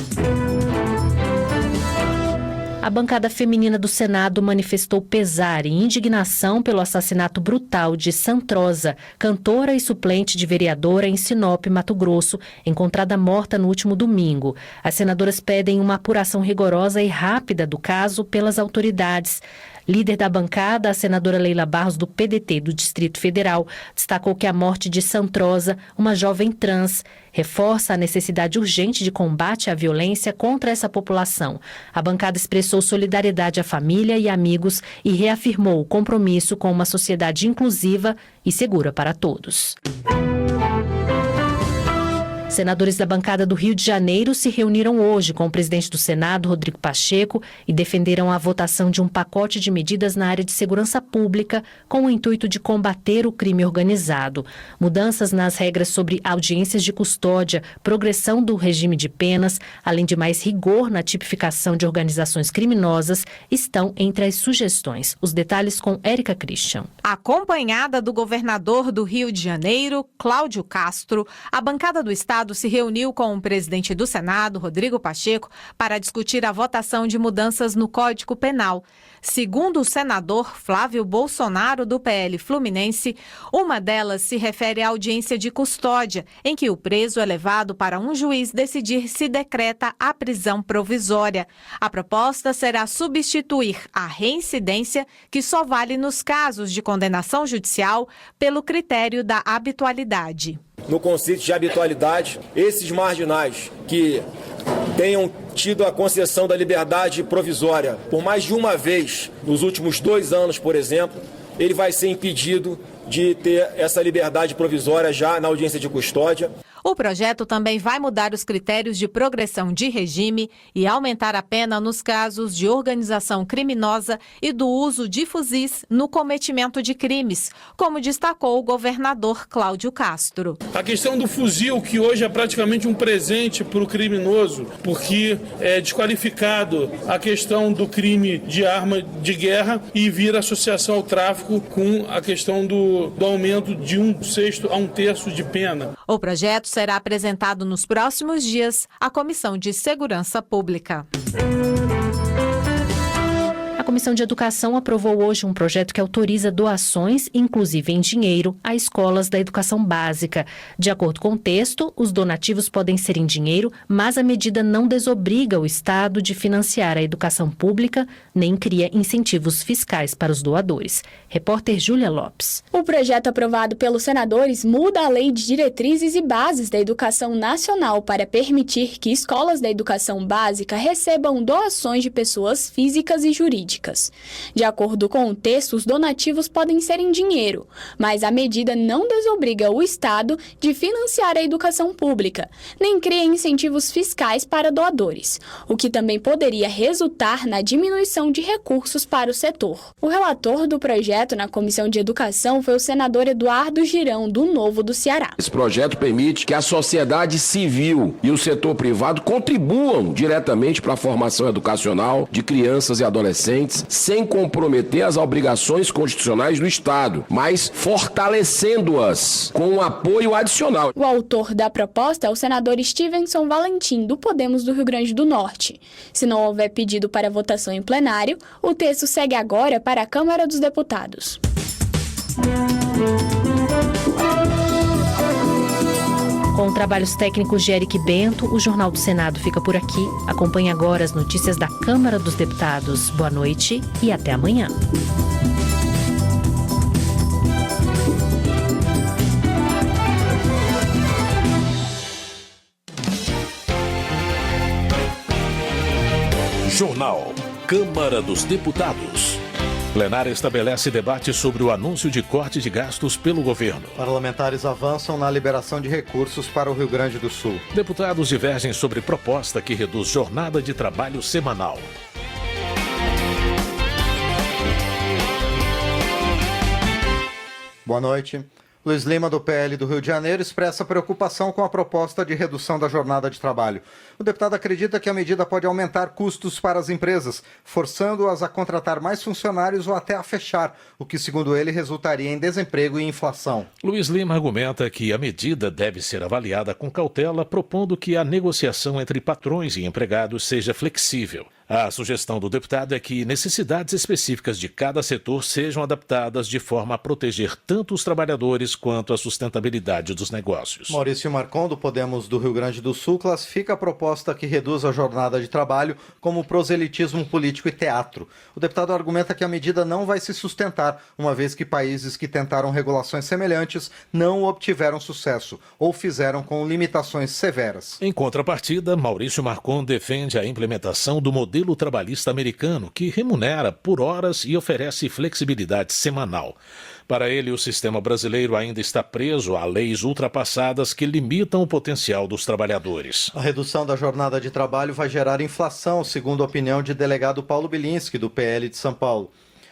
A bancada feminina do Senado manifestou pesar e indignação pelo assassinato brutal de Santrosa, cantora e suplente de vereadora em Sinop, Mato Grosso, encontrada morta no último domingo. As senadoras pedem uma apuração rigorosa e rápida do caso pelas autoridades. Líder da bancada, a senadora Leila Barros, do PDT do Distrito Federal, destacou que a morte de Santrosa, uma jovem trans, reforça a necessidade urgente de combate à violência contra essa população. A bancada expressou solidariedade à família e amigos e reafirmou o compromisso com uma sociedade inclusiva e segura para todos. Senadores da bancada do Rio de Janeiro se reuniram hoje com o presidente do Senado, Rodrigo Pacheco, e defenderam a votação de um pacote de medidas na área de segurança pública com o intuito de combater o crime organizado. Mudanças nas regras sobre audiências de custódia, progressão do regime de penas, além de mais rigor na tipificação de organizações criminosas, estão entre as sugestões. Os detalhes com Érica Christian. Acompanhada do governador do Rio de Janeiro, Cláudio Castro, a bancada do Estado se reuniu com o presidente do Senado, Rodrigo Pacheco, para discutir a votação de mudanças no Código Penal. Segundo o senador Flávio Bolsonaro, do PL Fluminense, uma delas se refere à audiência de custódia, em que o preso é levado para um juiz decidir se decreta a prisão provisória. A proposta será substituir a reincidência, que só vale nos casos de condenação judicial, pelo critério da habitualidade. No conceito de habitualidade, esses marginais que tenham tido a concessão da liberdade provisória por mais de uma vez nos últimos 2 anos, por exemplo, ele vai ser impedido de ter essa liberdade provisória já na audiência de custódia. O projeto também vai mudar os critérios de progressão de regime e aumentar a pena nos casos de organização criminosa e do uso de fuzis no cometimento de crimes, como destacou o governador Cláudio Castro. A questão do fuzil, que hoje é praticamente um presente para o criminoso, porque é desqualificado a questão do crime de arma de guerra e vira associação ao tráfico com a questão do aumento de 1/6 a 1/3 de pena. O projeto será apresentado nos próximos dias à Comissão de Segurança Pública. A Comissão de Educação aprovou hoje um projeto que autoriza doações, inclusive em dinheiro, a escolas da educação básica. De acordo com o texto, os donativos podem ser em dinheiro, mas a medida não desobriga o Estado de financiar a educação pública, nem cria incentivos fiscais para os doadores. Repórter Júlia Lopes. O projeto aprovado pelos senadores muda a Lei de Diretrizes e Bases da Educação Nacional para permitir que escolas da educação básica recebam doações de pessoas físicas e jurídicas. De acordo com o texto, os donativos podem ser em dinheiro, mas a medida não desobriga o Estado de financiar a educação pública, nem cria incentivos fiscais para doadores, o que também poderia resultar na diminuição de recursos para o setor. O relator do projeto na Comissão de Educação foi o senador Eduardo Girão, do Novo do Ceará. Esse projeto permite que a sociedade civil e o setor privado contribuam diretamente para a formação educacional de crianças e adolescentes concorrentes, sem comprometer as obrigações constitucionais do Estado, mas fortalecendo-as com um apoio adicional. O autor da proposta é o senador Stevenson Valentim, do Podemos do Rio Grande do Norte. Se não houver pedido para votação em plenário, o texto segue agora para a Câmara dos Deputados. Com trabalhos técnicos de Eric Bento, o Jornal do Senado fica por aqui. Acompanhe agora as notícias da Câmara dos Deputados. Boa noite e até amanhã. Jornal Câmara dos Deputados. Plenária estabelece debate sobre o anúncio de corte de gastos pelo governo. Parlamentares avançam na liberação de recursos para o Rio Grande do Sul. Deputados divergem sobre proposta que reduz jornada de trabalho semanal. Boa noite. Luiz Lima, do PL do Rio de Janeiro, expressa preocupação com a proposta de redução da jornada de trabalho. O deputado acredita que a medida pode aumentar custos para as empresas, forçando-as a contratar mais funcionários ou até a fechar, o que, segundo ele, resultaria em desemprego e inflação. Luiz Lima argumenta que a medida deve ser avaliada com cautela, propondo que a negociação entre patrões e empregados seja flexível. A sugestão do deputado é que necessidades específicas de cada setor sejam adaptadas de forma a proteger tanto os trabalhadores quanto a sustentabilidade dos negócios. Maurício Marcon, do Podemos do Rio Grande do Sul, classifica a proposta que reduz a jornada de trabalho como proselitismo político e teatro. O deputado argumenta que a medida não vai se sustentar, uma vez que países que tentaram regulações semelhantes não obtiveram sucesso ou fizeram com limitações severas. Em contrapartida, Maurício Marcon defende a implementação do modelo trabalhista americano, que remunera por horas e oferece flexibilidade semanal. Para ele, o sistema brasileiro ainda está preso a leis ultrapassadas que limitam o potencial dos trabalhadores. A redução da jornada de trabalho vai gerar inflação, segundo a opinião de delegado Paulo Bilinski, do PL de São Paulo.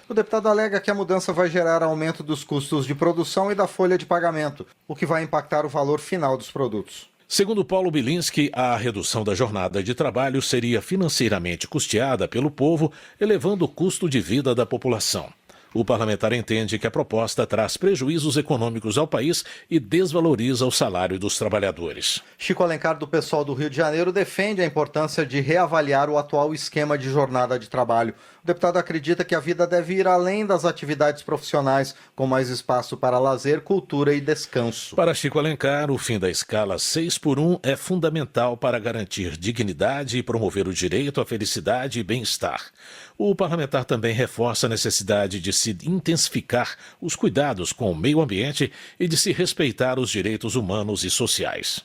O deputado alega que a mudança vai gerar aumento dos custos de produção e da folha de pagamento, o que vai impactar o valor final dos produtos. Segundo Paulo Bilinski, a redução da jornada de trabalho seria financeiramente custeada pelo povo, elevando o custo de vida da população. O parlamentar entende que a proposta traz prejuízos econômicos ao país e desvaloriza o salário dos trabalhadores. Chico Alencar, do PSOL do Rio de Janeiro, defende a importância de reavaliar o atual esquema de jornada de trabalho. O deputado acredita que a vida deve ir além das atividades profissionais, com mais espaço para lazer, cultura e descanso. Para Chico Alencar, o fim da escala 6x1 é fundamental para garantir dignidade e promover o direito à felicidade e bem-estar. O parlamentar também reforça a necessidade de se intensificar os cuidados com o meio ambiente e de se respeitar os direitos humanos e sociais.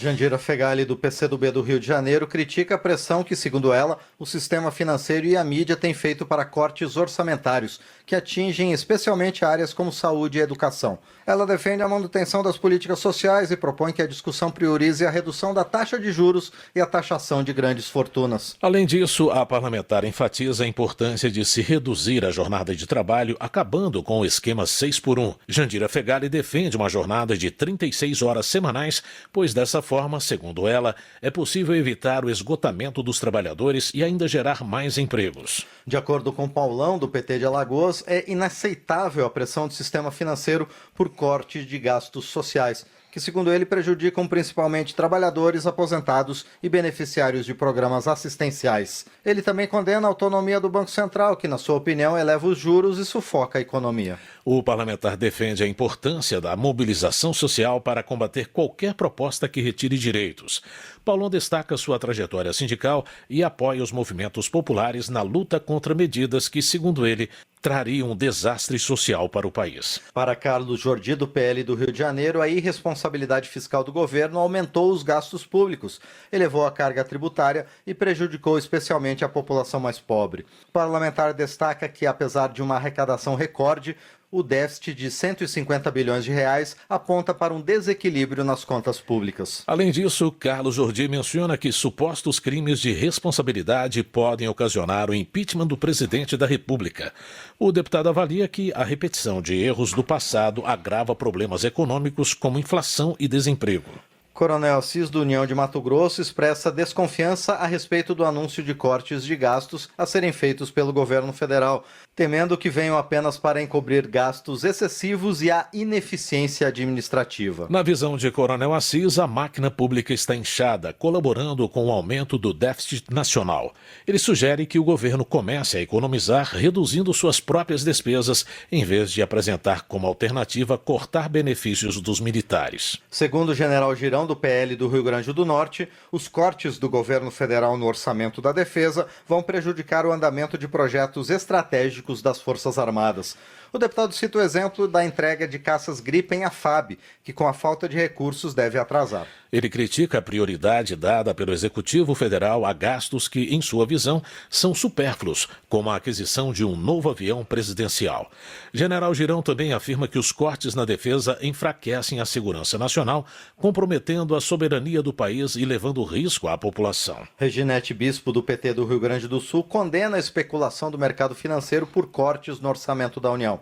Jandira Fegali, do PCdoB do Rio de Janeiro, critica a pressão que, segundo ela, o sistema financeiro e a mídia têm feito para cortes orçamentários, que atingem especialmente áreas como saúde e educação. Ela defende a manutenção das políticas sociais e propõe que a discussão priorize a redução da taxa de juros e a taxação de grandes fortunas. Além disso, a parlamentar enfatiza a importância de se reduzir a jornada de trabalho, acabando com o esquema 6x1. Jandira Fegali defende uma jornada de 36 horas semanais, pois dessa forma, segundo ela, é possível evitar o esgotamento dos trabalhadores e ainda gerar mais empregos. De acordo com Paulão, do PT de Alagoas, é inaceitável a pressão do sistema financeiro por corte de gastos sociais, que, segundo ele, prejudicam principalmente trabalhadores, aposentados e beneficiários de programas assistenciais. Ele também condena a autonomia do Banco Central, que, na sua opinião, eleva os juros e sufoca a economia. O parlamentar defende a importância da mobilização social para combater qualquer proposta que retire direitos. Paulão destaca sua trajetória sindical e apoia os movimentos populares na luta contra medidas que, segundo ele, trariam um desastre social para o país. Para Carlos Jordi, do PL do Rio de Janeiro, a irresponsabilidade fiscal do governo aumentou os gastos públicos, elevou a carga tributária e prejudicou especialmente a população mais pobre. O parlamentar destaca que, apesar de uma arrecadação recorde, o déficit de 150 bilhões de reais aponta para um desequilíbrio nas contas públicas. Além disso, Carlos Jordi menciona que supostos crimes de responsabilidade podem ocasionar o impeachment do presidente da República. O deputado avalia que a repetição de erros do passado agrava problemas econômicos como inflação e desemprego. Coronel Assis, do União de Mato Grosso, expressa desconfiança a respeito do anúncio de cortes de gastos a serem feitos pelo governo federal, temendo que venham apenas para encobrir gastos excessivos e a ineficiência administrativa. Na visão de Coronel Assis, a máquina pública está inchada, colaborando com o aumento do déficit nacional. Ele sugere que o governo comece a economizar, reduzindo suas próprias despesas, em vez de apresentar como alternativa cortar benefícios dos militares. Segundo o general Girão, do PL do Rio Grande do Norte, os cortes do governo federal no orçamento da defesa vão prejudicar o andamento de projetos estratégicos das Forças Armadas. O deputado cita o exemplo da entrega de caças Gripen à FAB, que com a falta de recursos deve atrasar. Ele critica a prioridade dada pelo Executivo Federal a gastos que, em sua visão, são supérfluos, como a aquisição de um novo avião presidencial. General Girão também afirma que os cortes na defesa enfraquecem a segurança nacional, comprometendo a soberania do país e levando risco à população. Reginete Bispo, do PT do Rio Grande do Sul, condena a especulação do mercado financeiro por cortes no orçamento da União.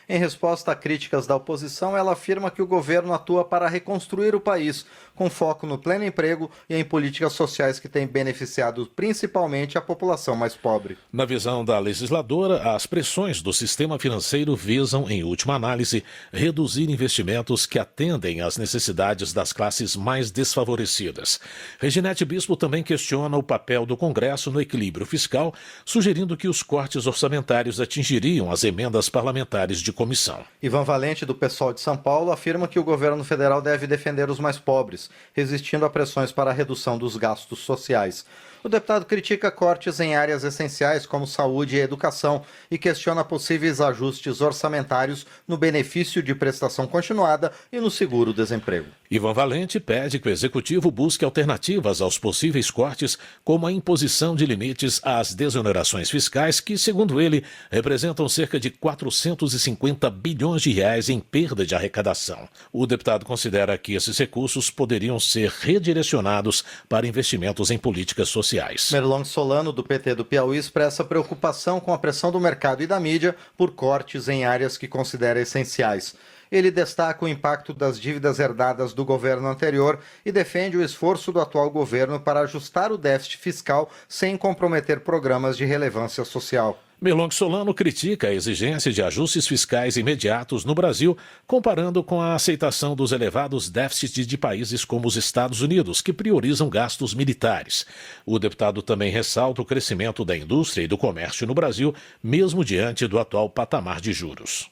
Em resposta a críticas da oposição, ela afirma que o governo atua para reconstruir o país, com foco no pleno emprego e em políticas sociais que têm beneficiado principalmente a população mais pobre. Na visão da legisladora, as pressões do sistema financeiro visam, em última análise, reduzir investimentos que atendem às necessidades das classes mais desfavorecidas. Reginete Bispo também questiona o papel do Congresso no equilíbrio fiscal, sugerindo que os cortes orçamentários atingiriam as emendas parlamentares de comissão. Ivan Valente, do PSOL de São Paulo, afirma que o governo federal deve defender os mais pobres, resistindo a pressões para a redução dos gastos sociais. O deputado critica cortes em áreas essenciais como saúde e educação e questiona possíveis ajustes orçamentários no benefício de prestação continuada e no seguro-desemprego. Ivan Valente pede que o Executivo busque alternativas aos possíveis cortes, como a imposição de limites às desonerações fiscais que, segundo ele, representam cerca de 450 bilhões de reais em perda de arrecadação. O deputado considera que esses recursos poderiam ser redirecionados para investimentos em políticas sociais. Merlong Solano, do PT do Piauí, expressa preocupação com a pressão do mercado e da mídia por cortes em áreas que considera essenciais. Ele destaca o impacto das dívidas herdadas do governo anterior e defende o esforço do atual governo para ajustar o déficit fiscal sem comprometer programas de relevância social. Merlong Solano critica a exigência de ajustes fiscais imediatos no Brasil, comparando com a aceitação dos elevados déficits de países como os Estados Unidos, que priorizam gastos militares. O deputado também ressalta o crescimento da indústria e do comércio no Brasil, mesmo diante do atual patamar de juros.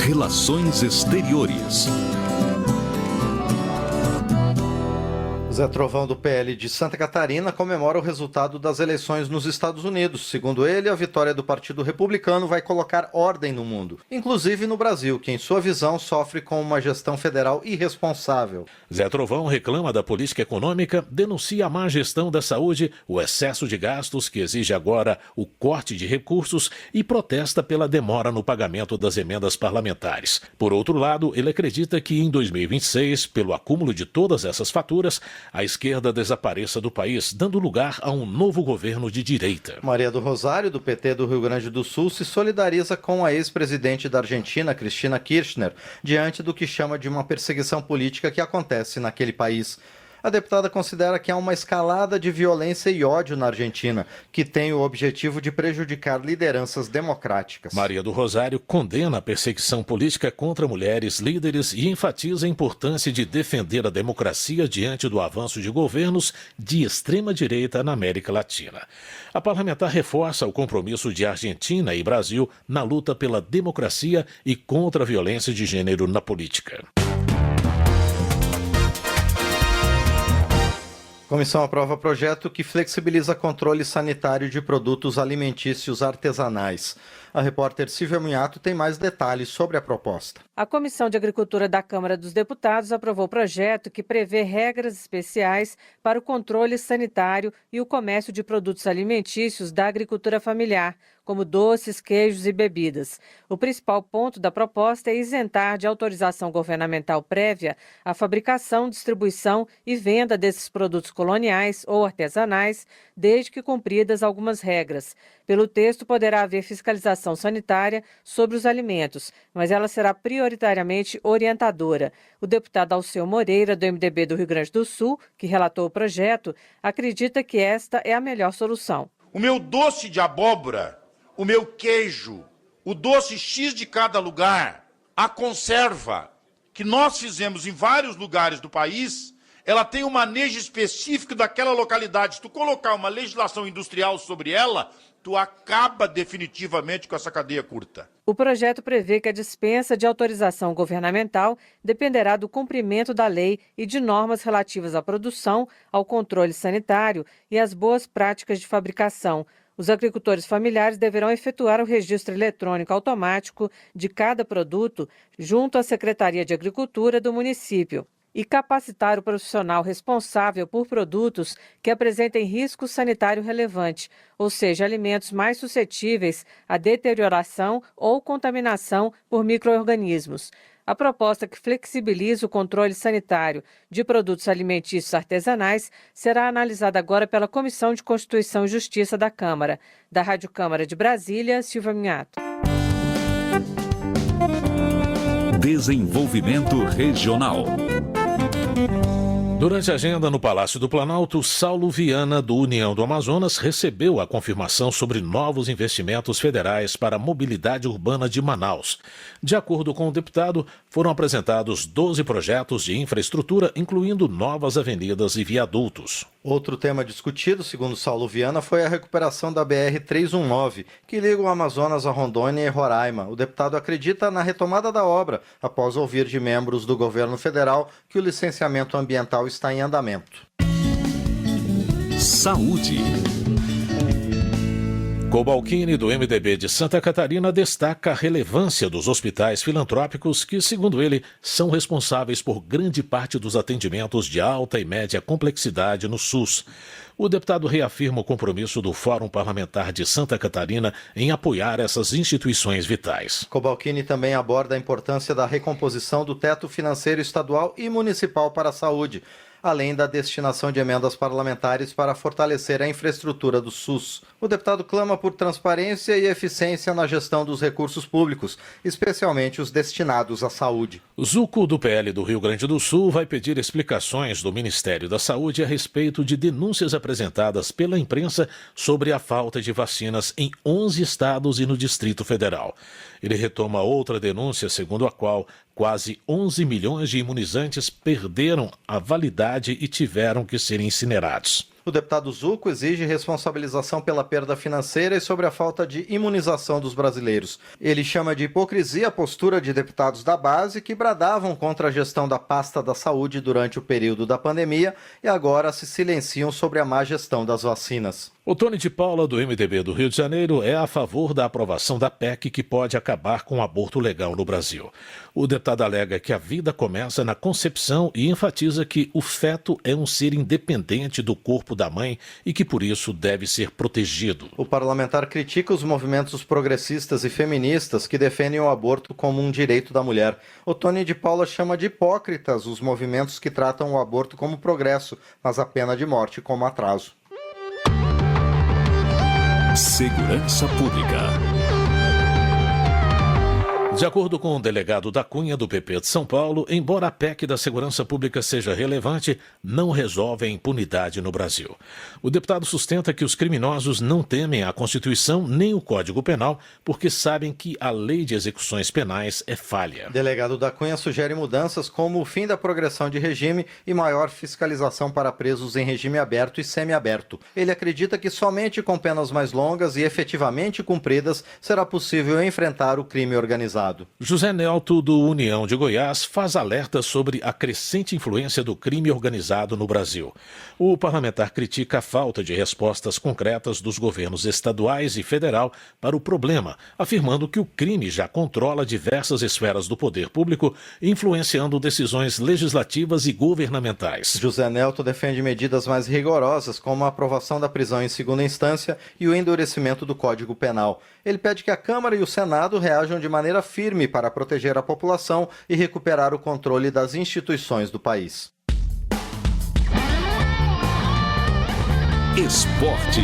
Relações Exteriores. Zé Trovão, do PL de Santa Catarina, comemora o resultado das eleições nos Estados Unidos. Segundo ele, a vitória do Partido Republicano vai colocar ordem no mundo, inclusive no Brasil, que, em sua visão, sofre com uma gestão federal irresponsável. Zé Trovão reclama da política econômica, denuncia a má gestão da saúde, o excesso de gastos que exige agora o corte de recursos e protesta pela demora no pagamento das emendas parlamentares. Por outro lado, ele acredita que em 2026, pelo acúmulo de todas essas faturas, a esquerda desapareça do país, dando lugar a um novo governo de direita. Maria do Rosário, do PT do Rio Grande do Sul, se solidariza com a ex-presidente da Argentina, Cristina Kirchner, diante do que chama de uma perseguição política que acontece naquele país. A deputada considera que há uma escalada de violência e ódio na Argentina, que tem o objetivo de prejudicar lideranças democráticas. Maria do Rosário condena a perseguição política contra mulheres líderes e enfatiza a importância de defender a democracia diante do avanço de governos de extrema-direita na América Latina. A parlamentar reforça o compromisso de Argentina e Brasil na luta pela democracia e contra a violência de gênero na política. Comissão aprova projeto que flexibiliza controle sanitário de produtos alimentícios artesanais. A repórter Silvia Munhato tem mais detalhes sobre a proposta. A Comissão de Agricultura da Câmara dos Deputados aprovou o projeto que prevê regras especiais para o controle sanitário e o comércio de produtos alimentícios da agricultura familiar, como doces, queijos e bebidas. O principal ponto da proposta é isentar de autorização governamental prévia a fabricação, distribuição e venda desses produtos coloniais ou artesanais, desde que cumpridas algumas regras. Pelo texto, poderá haver fiscalização sanitária sobre os alimentos, mas ela será prioritariamente orientadora. O deputado Alceu Moreira, do MDB do Rio Grande do Sul, que relatou o projeto, acredita que esta é a melhor solução. O meu doce de abóbora, o meu queijo, o doce X de cada lugar, a conserva que nós fizemos em vários lugares do país, ela tem um manejo específico daquela localidade. Se tu colocar uma legislação industrial sobre ela, tu acaba definitivamente com essa cadeia curta. O projeto prevê que a dispensa de autorização governamental dependerá do cumprimento da lei e de normas relativas à produção, ao controle sanitário e às boas práticas de fabricação. Os agricultores familiares deverão efetuar o registro eletrônico automático de cada produto junto à Secretaria de Agricultura do município e capacitar o profissional responsável por produtos que apresentem risco sanitário relevante, ou seja, alimentos mais suscetíveis à deterioração ou contaminação por micro-organismos. A proposta que flexibiliza o controle sanitário de produtos alimentícios artesanais será analisada agora pela Comissão de Constituição e Justiça da Câmara. Da Rádio Câmara de Brasília, Silvia Minhato. Desenvolvimento Regional. Durante a agenda no Palácio do Planalto, Saulo Viana, do União do Amazonas, recebeu a confirmação sobre novos investimentos federais para a mobilidade urbana de Manaus. De acordo com o deputado, foram apresentados 12 projetos de infraestrutura, incluindo novas avenidas e viadutos. Outro tema discutido, segundo Saulo Viana, foi a recuperação da BR-319, que liga o Amazonas a Rondônia e Roraima. O deputado acredita na retomada da obra, após ouvir de membros do governo federal que o licenciamento ambiental está em andamento. Saúde. Cobalcini, do MDB de Santa Catarina, destaca a relevância dos hospitais filantrópicos que, segundo ele, são responsáveis por grande parte dos atendimentos de alta e média complexidade no SUS. O deputado reafirma o compromisso do Fórum Parlamentar de Santa Catarina em apoiar essas instituições vitais. Cobalcini também aborda a importância da recomposição do teto financeiro estadual e municipal para a saúde, além da destinação de emendas parlamentares para fortalecer a infraestrutura do SUS. O deputado clama por transparência e eficiência na gestão dos recursos públicos, especialmente os destinados à saúde. Zuco, do PL do Rio Grande do Sul, vai pedir explicações do Ministério da Saúde a respeito de denúncias apresentadas pela imprensa sobre a falta de vacinas em 11 estados e no Distrito Federal. Ele retoma outra denúncia, segundo a qual quase 11 milhões de imunizantes perderam a validade e tiveram que ser incinerados. O deputado Zuco exige responsabilização pela perda financeira e sobre a falta de imunização dos brasileiros. Ele chama de hipocrisia a postura de deputados da base que bradavam contra a gestão da pasta da saúde durante o período da pandemia e agora se silenciam sobre a má gestão das vacinas. O Tony de Paula, do MDB do Rio de Janeiro, é a favor da aprovação da PEC que pode acabar com o aborto legal no Brasil. O deputado alega que a vida começa na concepção e enfatiza que o feto é um ser independente do corpo da mãe e que, por isso, deve ser protegido. O parlamentar critica os movimentos progressistas e feministas que defendem o aborto como um direito da mulher. O Tony de Paula chama de hipócritas os movimentos que tratam o aborto como progresso, mas a pena de morte como atraso. Segurança Pública. De acordo com o delegado da Cunha, do PP de São Paulo, embora a PEC da segurança pública seja relevante, não resolve a impunidade no Brasil. O deputado sustenta que os criminosos não temem a Constituição nem o Código Penal, porque sabem que a lei de execuções penais é falha. O delegado da Cunha sugere mudanças como o fim da progressão de regime e maior fiscalização para presos em regime aberto e semiaberto. Ele acredita que somente com penas mais longas e efetivamente cumpridas será possível enfrentar o crime organizado. Estado. José Nelto, do União de Goiás, faz alerta sobre a crescente influência do crime organizado no Brasil. O parlamentar critica a falta de respostas concretas dos governos estaduais e federal para o problema, afirmando que o crime já controla diversas esferas do poder público, influenciando decisões legislativas e governamentais. José Nelto defende medidas mais rigorosas, como a aprovação da prisão em segunda instância e o endurecimento do Código Penal. Ele pede que a Câmara e o Senado reajam de maneira firme para proteger a população e recuperar o controle das instituições do país. Esporte.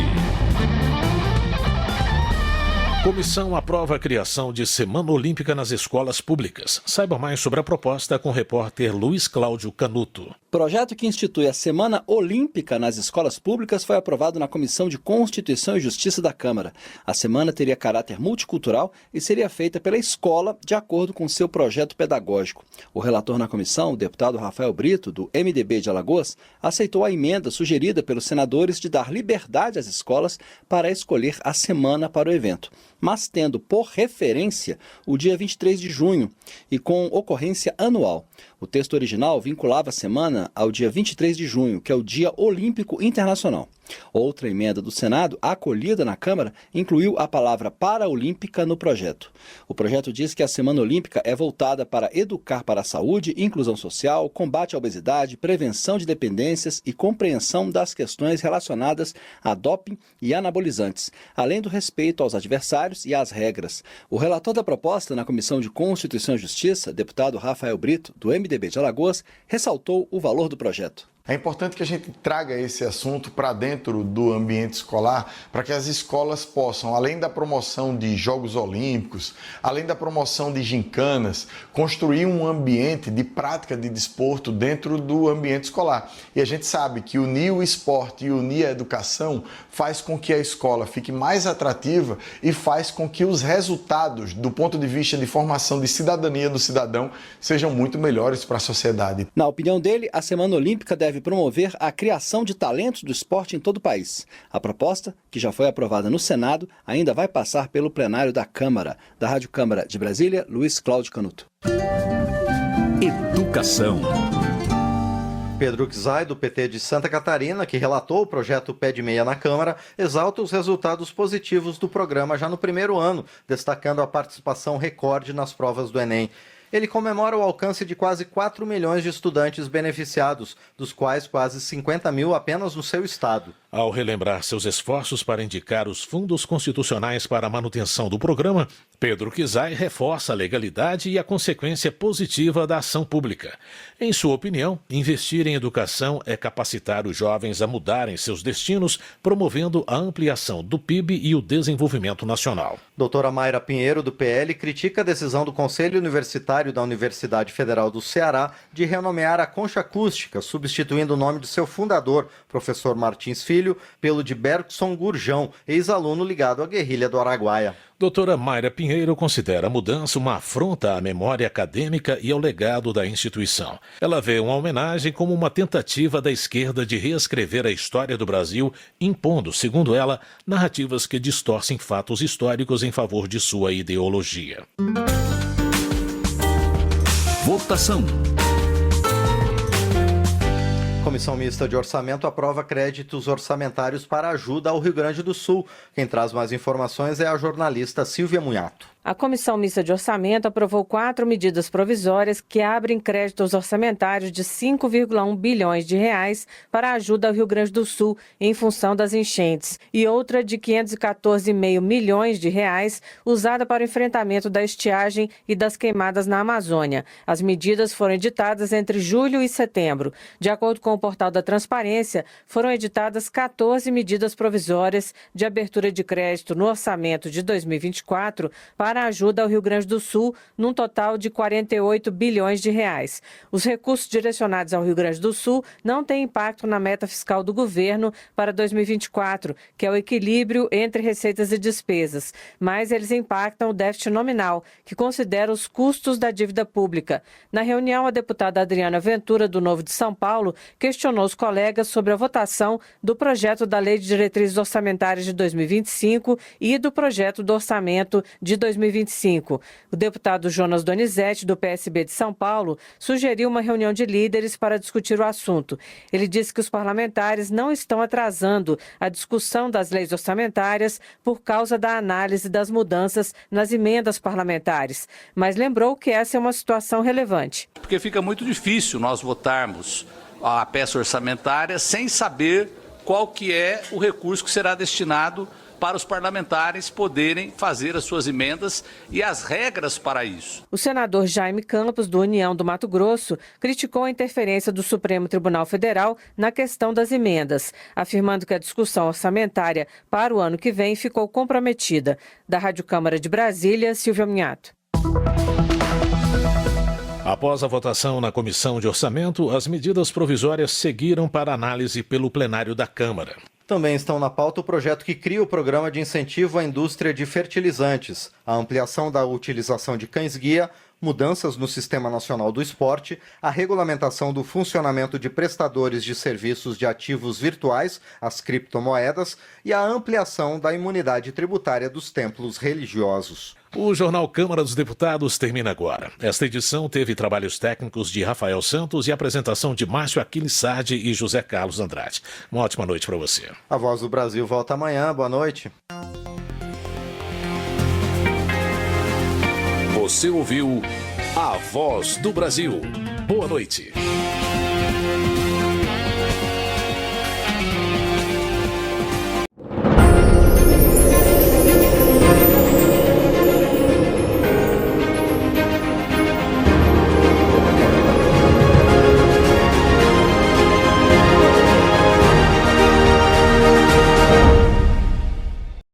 Comissão aprova a criação de Semana Olímpica nas escolas públicas. Saiba mais sobre a proposta com o repórter Luiz Cláudio Canuto. Projeto que institui a Semana Olímpica nas escolas públicas foi aprovado na Comissão de Constituição e Justiça da Câmara. A semana teria caráter multicultural e seria feita pela escola de acordo com seu projeto pedagógico. O relator na comissão, o deputado Rafael Brito, do MDB de Alagoas, aceitou a emenda sugerida pelos senadores de dar liberdade às escolas para escolher a semana para o evento, mas tendo por referência o dia 23 de junho e com ocorrência anual. O texto original vinculava a semana ao dia 23 de junho, que é o Dia Olímpico Internacional. Outra emenda do Senado, acolhida na Câmara, incluiu a palavra paraolímpica no projeto. O projeto diz que a Semana Olímpica é voltada para educar para a saúde, inclusão social, combate à obesidade, prevenção de dependências e compreensão das questões relacionadas a doping e anabolizantes, além do respeito aos adversários e às regras. O relator da proposta na Comissão de Constituição e Justiça, deputado Rafael Brito, do MDB de Alagoas, ressaltou o valor do projeto. É importante que a gente traga esse assunto para dentro do ambiente escolar, para que as escolas possam, além da promoção de Jogos Olímpicos, além da promoção de gincanas, construir um ambiente de prática de desporto dentro do ambiente escolar. E a gente sabe que unir o esporte e unir a educação faz com que a escola fique mais atrativa e faz com que os resultados, do ponto de vista de formação de cidadania do cidadão, sejam muito melhores para a sociedade. Na opinião dele, a Semana Olímpica deve promover a criação de talentos do esporte em todo o país. A proposta, que já foi aprovada no Senado, ainda vai passar pelo plenário da Câmara. Da Rádio Câmara de Brasília, Luiz Cláudio Canuto. Educação. Pedro Czai, do PT de Santa Catarina, que relatou o projeto Pé de Meia na Câmara, exalta os resultados positivos do programa já no primeiro ano, destacando a participação recorde nas provas do Enem. Ele comemora o alcance de quase 4 milhões de estudantes beneficiados, dos quais quase 50 mil apenas no seu estado. Ao relembrar seus esforços para indicar os fundos constitucionais para a manutenção do programa, Pedro Czai reforça a legalidade e a consequência positiva da ação pública. Em sua opinião, investir em educação é capacitar os jovens a mudarem seus destinos, promovendo a ampliação do PIB e o desenvolvimento nacional. Doutora Mayra Pinheiro, do PL, critica a decisão do Conselho Universitário da Universidade Federal do Ceará de renomear a Concha Acústica, substituindo o nome de seu fundador, professor Martins Filho, pelo de Bergson Gurjão, ex-aluno ligado à guerrilha do Araguaia. Doutora Mayra Pinheiro considera a mudança uma afronta à memória acadêmica e ao legado da instituição. Ela vê uma homenagem como uma tentativa da esquerda de reescrever a história do Brasil, impondo, segundo ela, narrativas que distorcem fatos históricos em favor de sua ideologia. Votação. Comissão Mista de Orçamento aprova créditos orçamentários para ajuda ao Rio Grande do Sul. Quem traz mais informações é a jornalista Silvia Munhato. A Comissão Mista de Orçamento aprovou 4 medidas provisórias que abrem créditos orçamentários de 5,1 bilhões de reais para ajuda ao Rio Grande do Sul em função das enchentes e outra de 514,5 milhões de reais usada para o enfrentamento da estiagem e das queimadas na Amazônia. As medidas foram editadas entre julho e setembro. De acordo com o portal da Transparência, foram editadas 14 medidas provisórias de abertura de crédito no orçamento de 2024 para a ajuda ao Rio Grande do Sul, num total de 48 bilhões de reais. Os recursos direcionados ao Rio Grande do Sul não têm impacto na meta fiscal do governo para 2024, que é o equilíbrio entre receitas e despesas, mas eles impactam o déficit nominal, que considera os custos da dívida pública. Na reunião, a deputada Adriana Ventura, do Novo de São Paulo, questionou os colegas sobre a votação do projeto da Lei de Diretrizes Orçamentárias de 2025 e do projeto do orçamento de 2025 2025. O deputado Jonas Donizete, do PSB de São Paulo, sugeriu uma reunião de líderes para discutir o assunto. Ele disse que os parlamentares não estão atrasando a discussão das leis orçamentárias por causa da análise das mudanças nas emendas parlamentares, mas lembrou que essa é uma situação relevante. Porque fica muito difícil nós votarmos a peça orçamentária sem saber qual que é o recurso que será destinado para os parlamentares poderem fazer as suas emendas e as regras para isso. O senador Jaime Campos, do União do Mato Grosso, criticou a interferência do Supremo Tribunal Federal na questão das emendas, afirmando que a discussão orçamentária para o ano que vem ficou comprometida. Da Rádio Câmara de Brasília, Silvia Minhato. Após a votação na Comissão de Orçamento, as medidas provisórias seguiram para análise pelo plenário da Câmara. Também estão na pauta o projeto que cria o programa de incentivo à indústria de fertilizantes, a ampliação da utilização de cães-guia, mudanças no Sistema Nacional do Esporte, a regulamentação do funcionamento de prestadores de serviços de ativos virtuais, as criptomoedas, e a ampliação da imunidade tributária dos templos religiosos. O Jornal Câmara dos Deputados termina agora. Esta edição teve trabalhos técnicos de Rafael Santos e apresentação de Márcio Aquiles Sardi e José Carlos Andrade. Uma ótima noite para você. A Voz do Brasil volta amanhã. Boa noite. Você ouviu A Voz do Brasil. Boa noite.